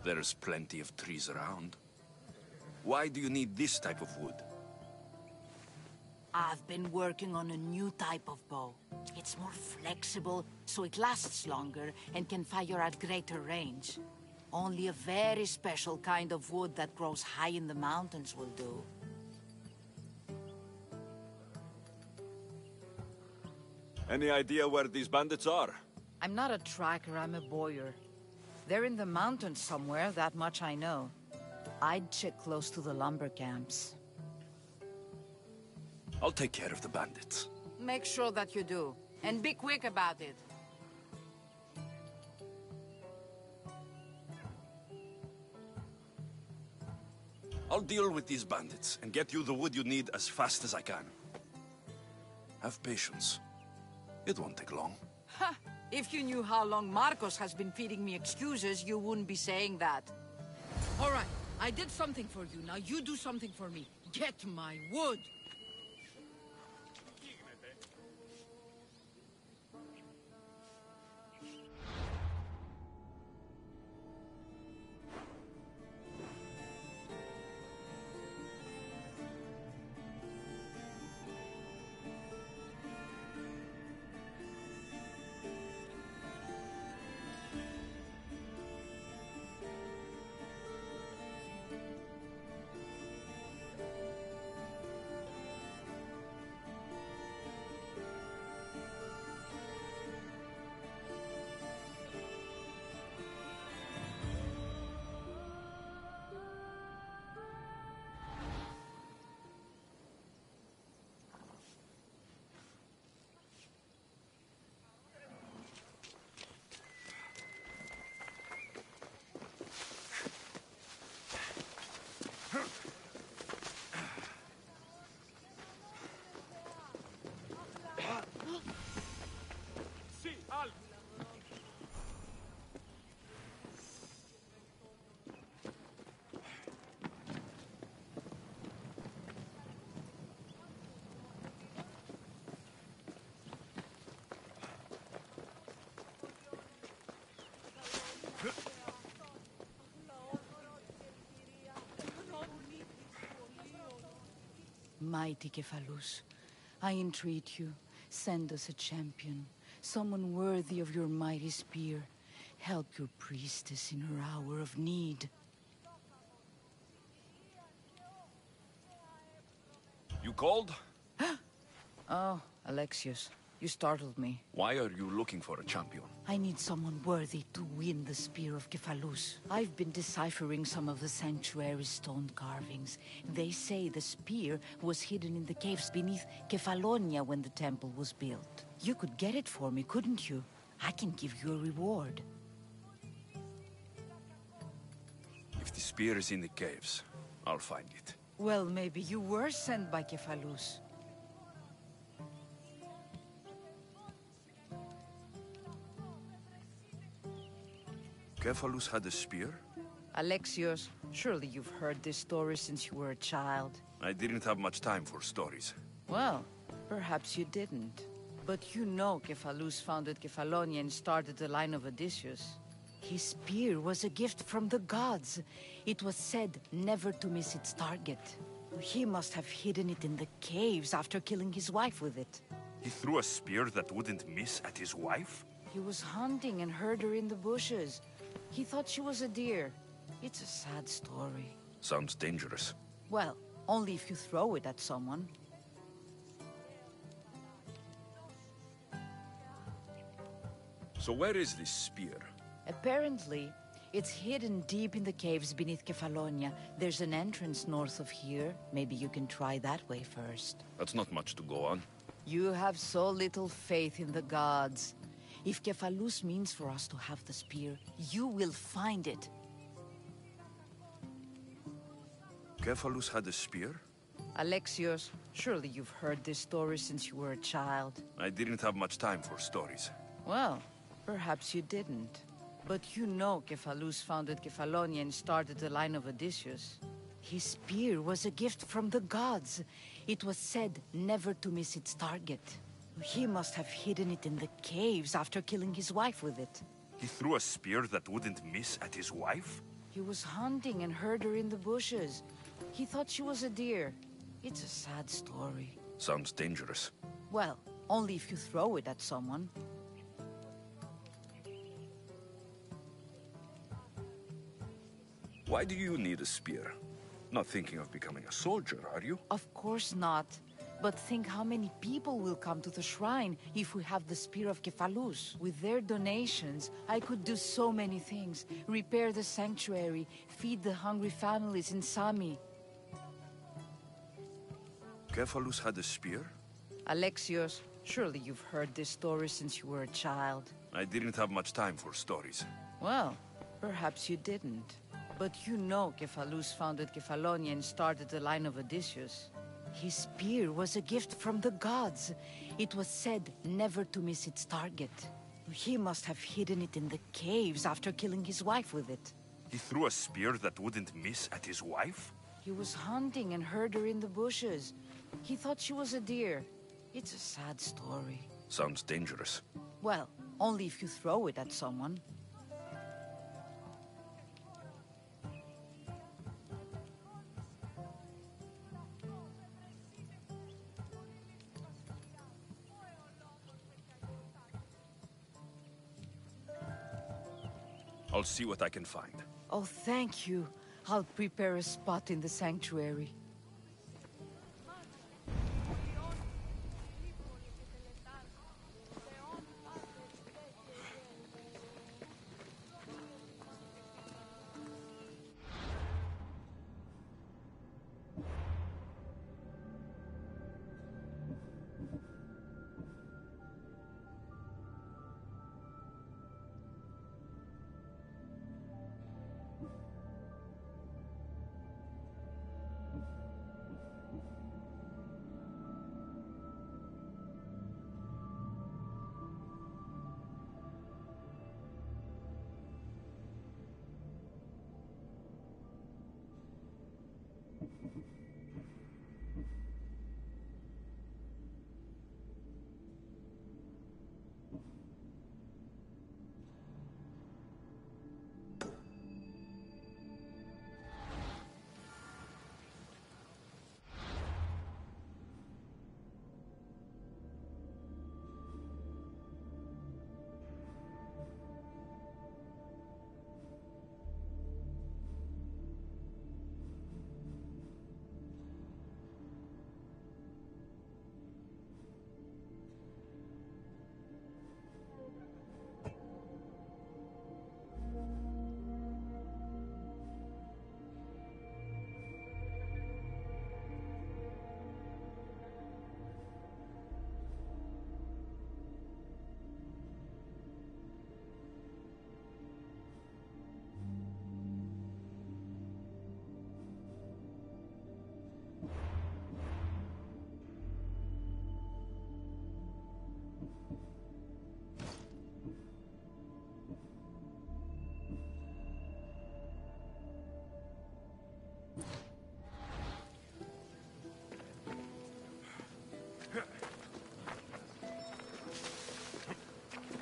[SPEAKER 10] There's plenty of trees around. Why do you need this type of wood?
[SPEAKER 18] I've been working on a new type of bow. It's more flexible, so it lasts longer and can fire at greater range. Only a very special kind of wood that grows high in the mountains will do.
[SPEAKER 10] Any idea where these bandits are?
[SPEAKER 18] I'm not a tracker, I'm a boyer. They're in the mountains somewhere, that much I know. I'd check close to the lumber camps.
[SPEAKER 10] I'll take care of the bandits.
[SPEAKER 18] Make sure that you do. And be quick about it.
[SPEAKER 10] I'll deal with these bandits and get you the wood you need as fast as I can. Have patience. It won't take long.
[SPEAKER 18] Ha! If you knew how long Marcos has been feeding me excuses, you wouldn't be saying that.
[SPEAKER 16] All right, I did something for you. Now you do something for me. Get my wood.
[SPEAKER 18] Mighty Cephalus, I entreat you, send us a champion, someone worthy of your mighty spear. Help your priestess in her hour of need.
[SPEAKER 10] You called?
[SPEAKER 18] Oh, Alexios, you startled me.
[SPEAKER 10] Why are you looking for a champion?
[SPEAKER 18] I need someone worthy to win the Spear of Cephalus. I've been deciphering some of the sanctuary's stone carvings. They say the spear was hidden in the caves beneath Kefalonia when the temple was built. You could get it for me, couldn't you? I can give you a reward.
[SPEAKER 10] If the spear is in the caves, I'll find it.
[SPEAKER 18] Well, maybe you were sent by Cephalus.
[SPEAKER 10] Cephalus had a spear?
[SPEAKER 18] Alexios, surely you've heard this story since you were a child.
[SPEAKER 10] I didn't have much time for stories.
[SPEAKER 18] Well, perhaps you didn't. But you know Cephalus founded Kefalonia and started the line of Odysseus. His spear was a gift from the gods. It was said never to miss its target. He must have hidden it in the caves after killing his wife with it.
[SPEAKER 10] He threw a spear that wouldn't miss at his wife?
[SPEAKER 18] He was hunting and heard her in the bushes. He thought she was a deer. It's a sad story.
[SPEAKER 10] Sounds dangerous.
[SPEAKER 18] Well, only if you throw it at someone.
[SPEAKER 10] So where is this spear?
[SPEAKER 18] Apparently, it's hidden deep in the caves beneath Kefalonia. There's an entrance north of here. Maybe you can try that way first.
[SPEAKER 10] That's not much to go on.
[SPEAKER 18] You have so little faith in the gods. If Cephalus means for us to have the spear, you will find it.
[SPEAKER 10] Cephalus had a spear?
[SPEAKER 18] Alexios, surely you've heard this story since you were a child.
[SPEAKER 10] I didn't have much time for stories.
[SPEAKER 18] Well, perhaps you didn't. But you know Cephalus founded Kefalonia and started the line of Odysseus. His spear was a gift from the gods. It was said never to miss its target. He must have hidden it in the caves after killing his wife with it.
[SPEAKER 10] He threw a spear that wouldn't miss at his wife?
[SPEAKER 18] He was hunting and heard her in the bushes. He thought she was a deer. It's a sad story.
[SPEAKER 10] Sounds dangerous.
[SPEAKER 18] Well, only if you throw it at someone.
[SPEAKER 10] Why do you need a spear? Not thinking of becoming a soldier, are you?
[SPEAKER 18] Of course not. But think how many people will come to the shrine if we have the Spear of Kephalus. With their donations, I could do so many things. Repair the sanctuary, feed the hungry families in Sami.
[SPEAKER 10] Kephalus had a spear?
[SPEAKER 18] Alexios, surely you've heard this story since you were a child.
[SPEAKER 10] I didn't have much time for stories.
[SPEAKER 18] Well, perhaps you didn't. But you know Kephalus founded Kefalonia and started the line of Odysseus. His spear was a gift from the gods. It was said never to miss its target. He must have hidden it in the caves after killing his wife with it.
[SPEAKER 10] He threw a spear that wouldn't miss at his wife?
[SPEAKER 18] He was hunting and heard her in the bushes. He thought she was a deer. It's a sad story.
[SPEAKER 10] Sounds dangerous.
[SPEAKER 18] Well, only if you throw it at someone.
[SPEAKER 10] I'll see what I can find.
[SPEAKER 18] Oh, thank you. I'll prepare a spot in the sanctuary.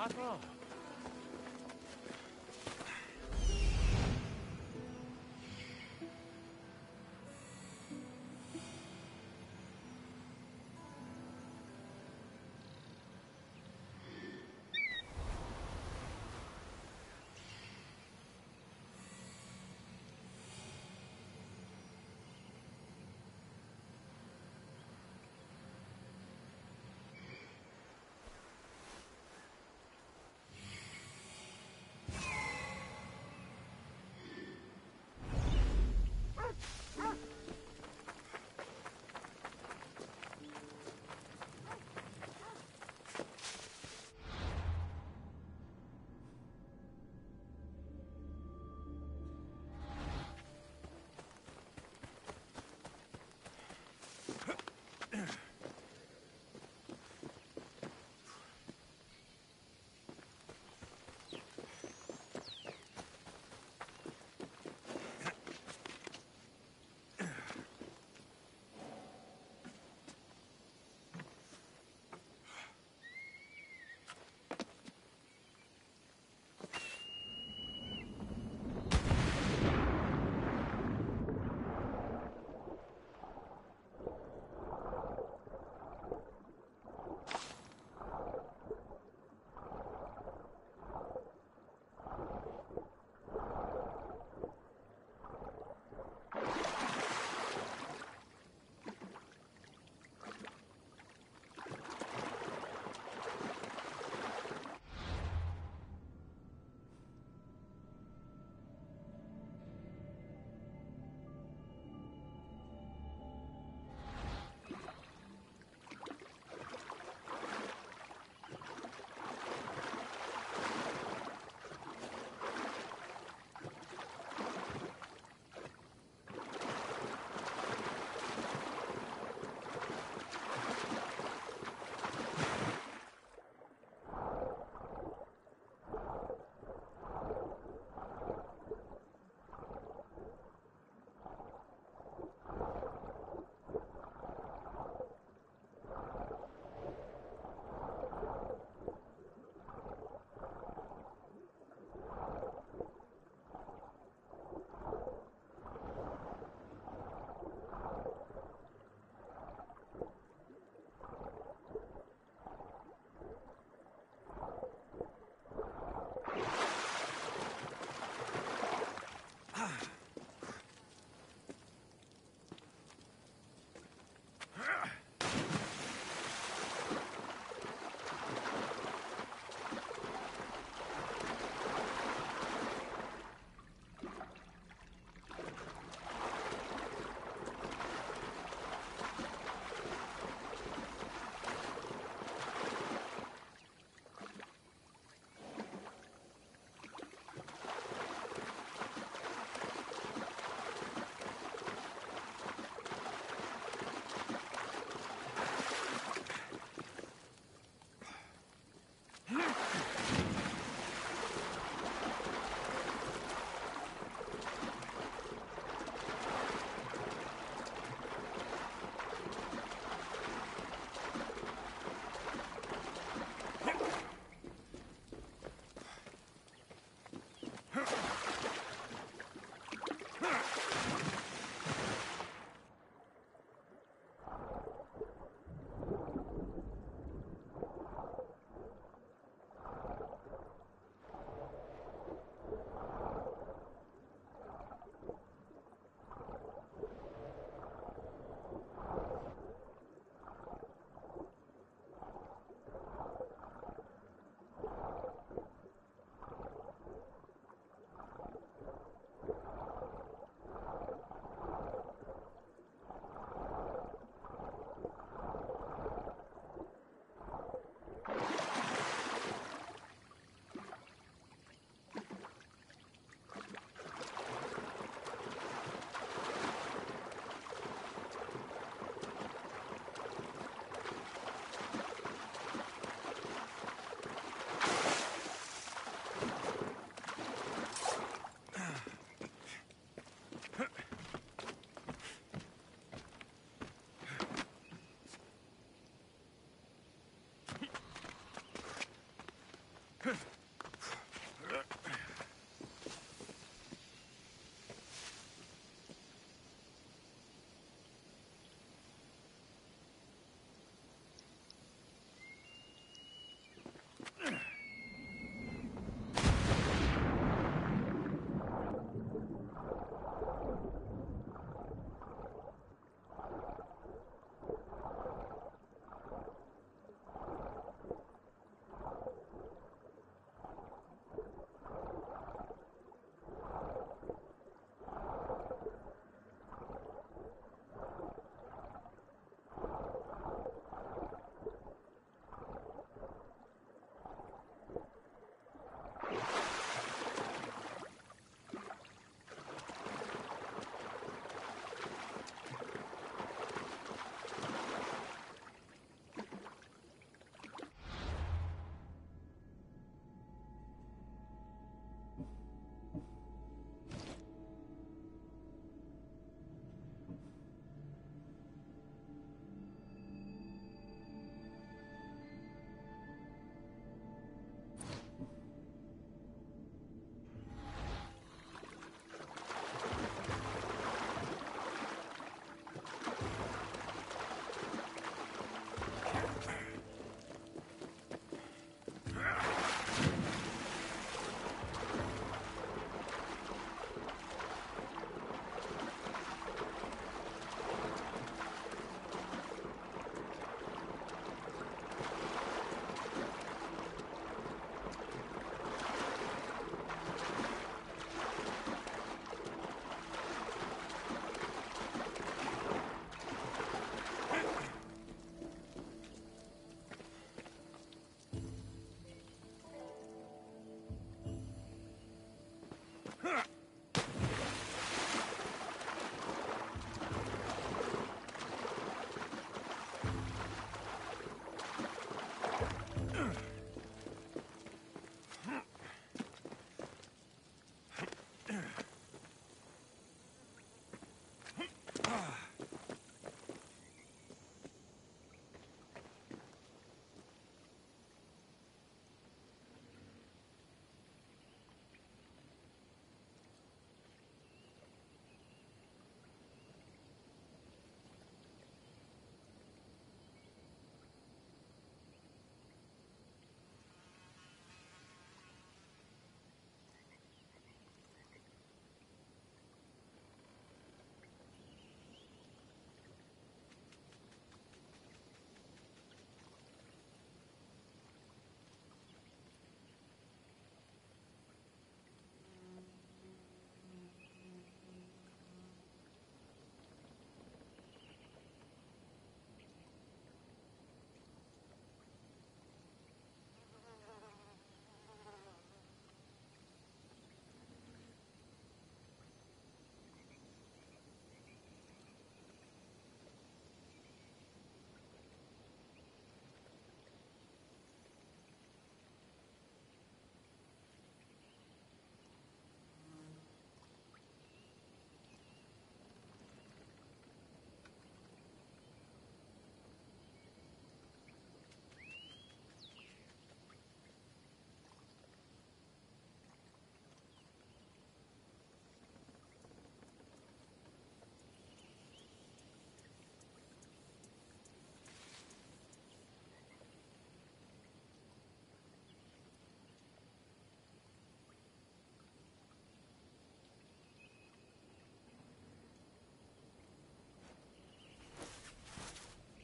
[SPEAKER 17] Patron!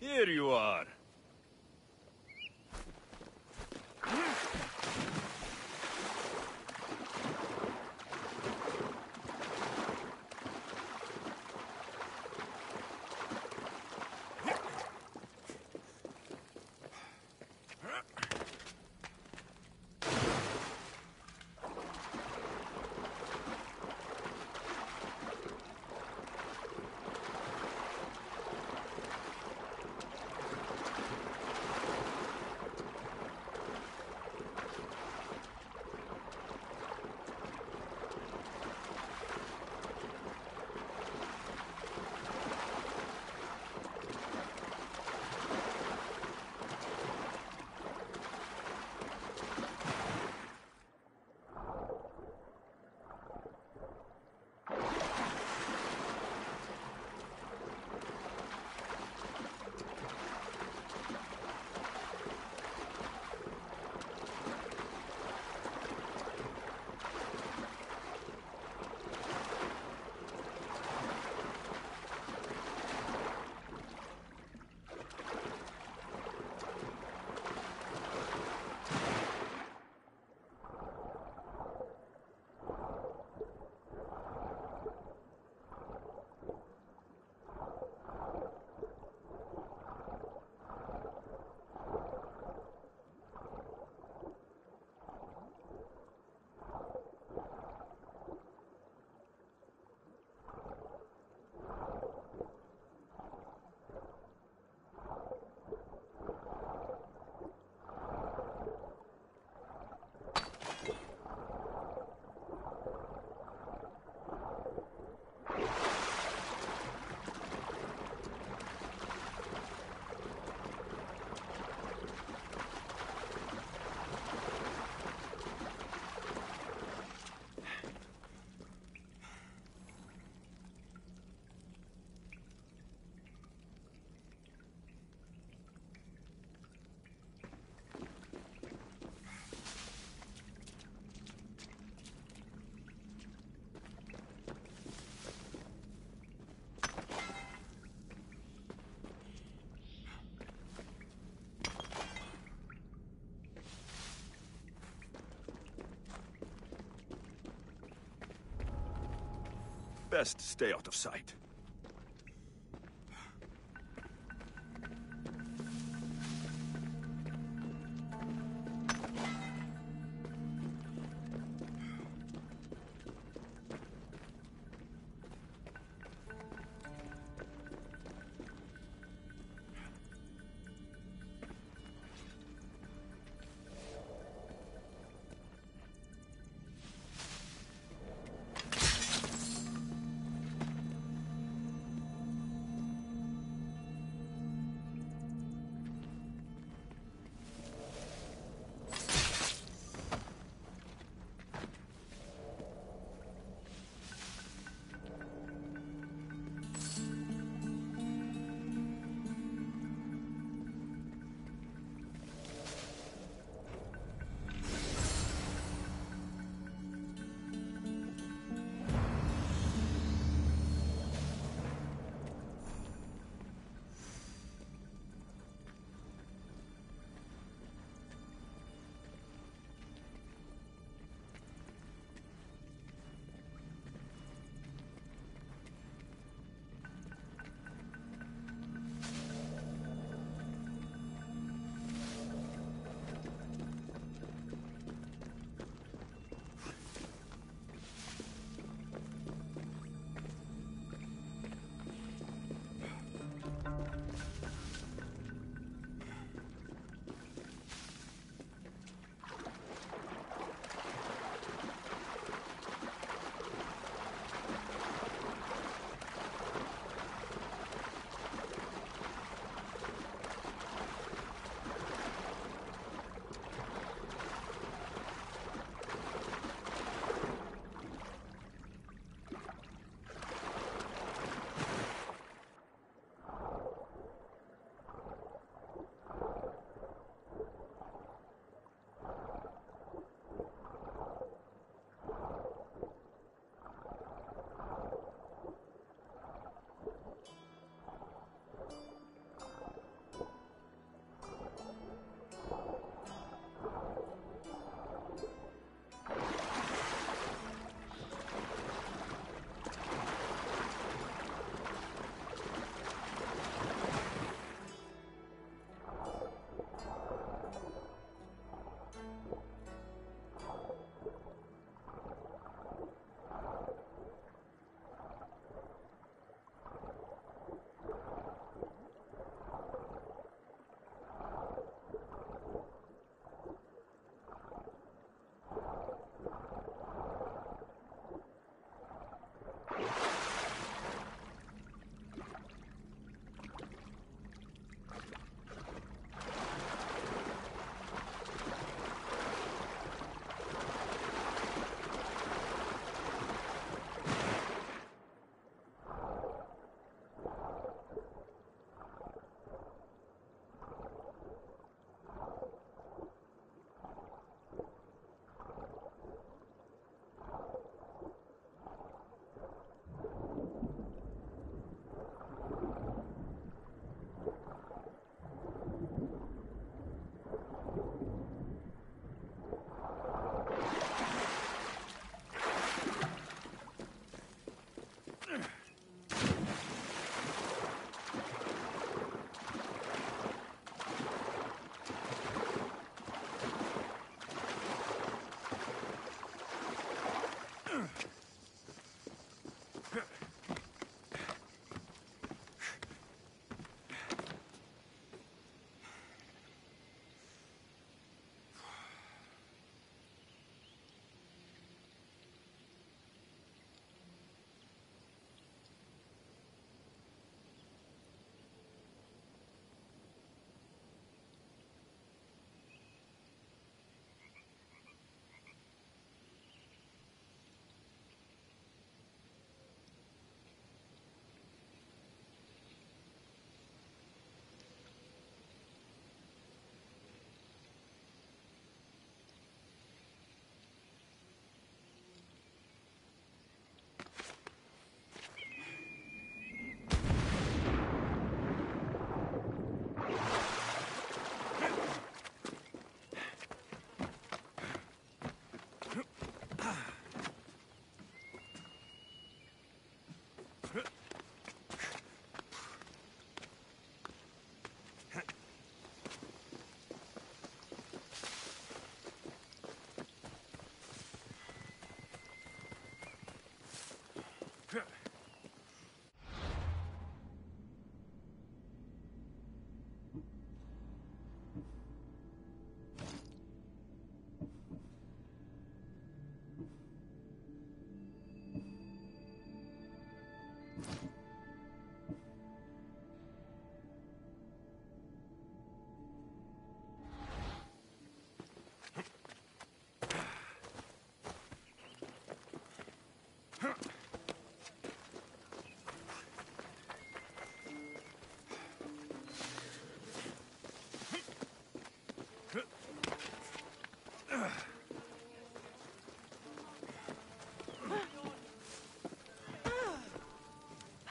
[SPEAKER 19] Here you are. Best stay out of sight.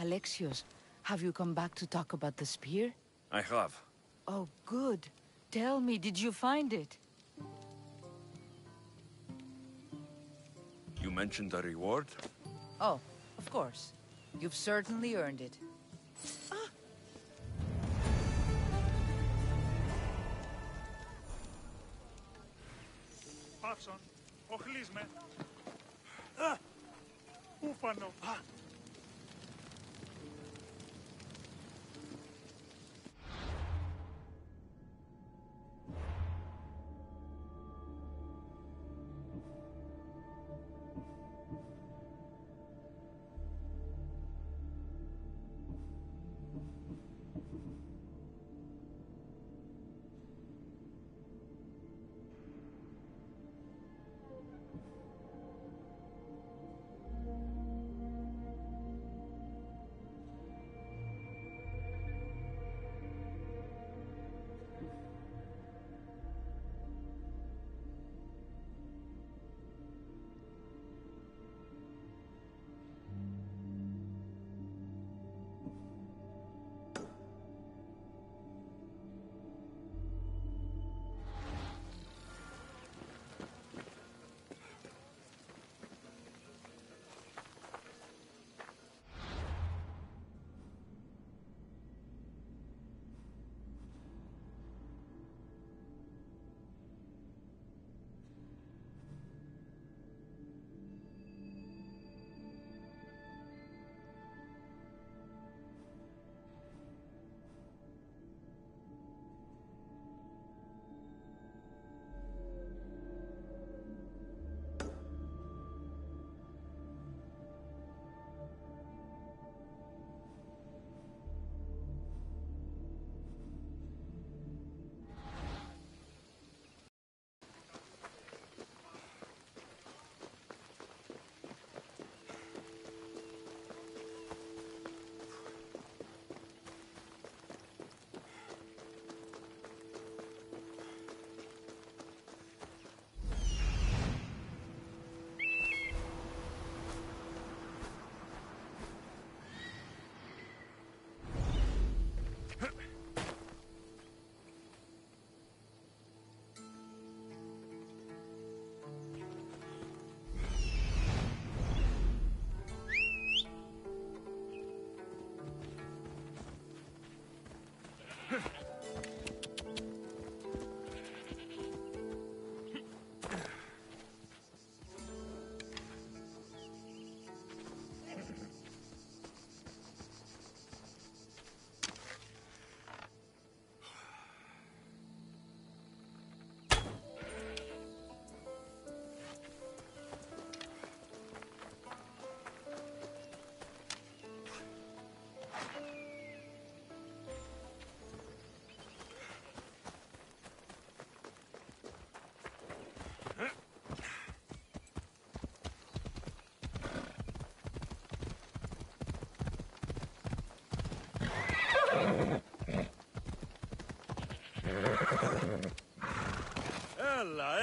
[SPEAKER 18] Alexios, have you come back to talk about the spear?
[SPEAKER 19] I have.
[SPEAKER 18] Oh, good. Tell me, did you find it?
[SPEAKER 19] You mentioned a reward?
[SPEAKER 18] Oh, of course. You've certainly earned it.
[SPEAKER 2] Πάψον, οχλείς με. Ούφανο.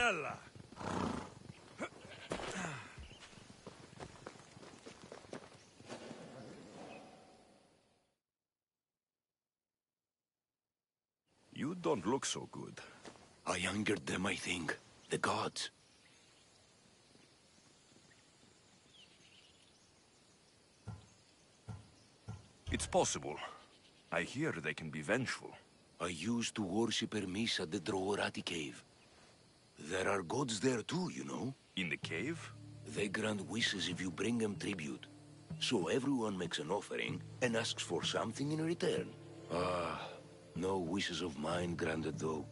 [SPEAKER 19] Έλα.
[SPEAKER 10] You don't look so good.
[SPEAKER 3] I angered them, I think. The gods.
[SPEAKER 10] It's possible. I hear they can be vengeful.
[SPEAKER 3] I used to worship Hermes at the Droorati cave. There are gods there too, you know.
[SPEAKER 10] In the cave?
[SPEAKER 3] They grant wishes if you bring them tribute. So everyone makes an offering and asks for something in return. No wishes of mine granted though.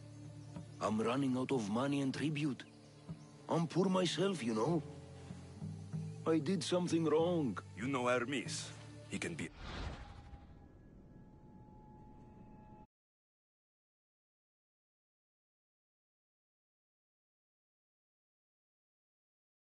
[SPEAKER 3] I'm running out of money and tribute. I'm poor myself, you know. I did something wrong.
[SPEAKER 10] You know Hermes. He can be...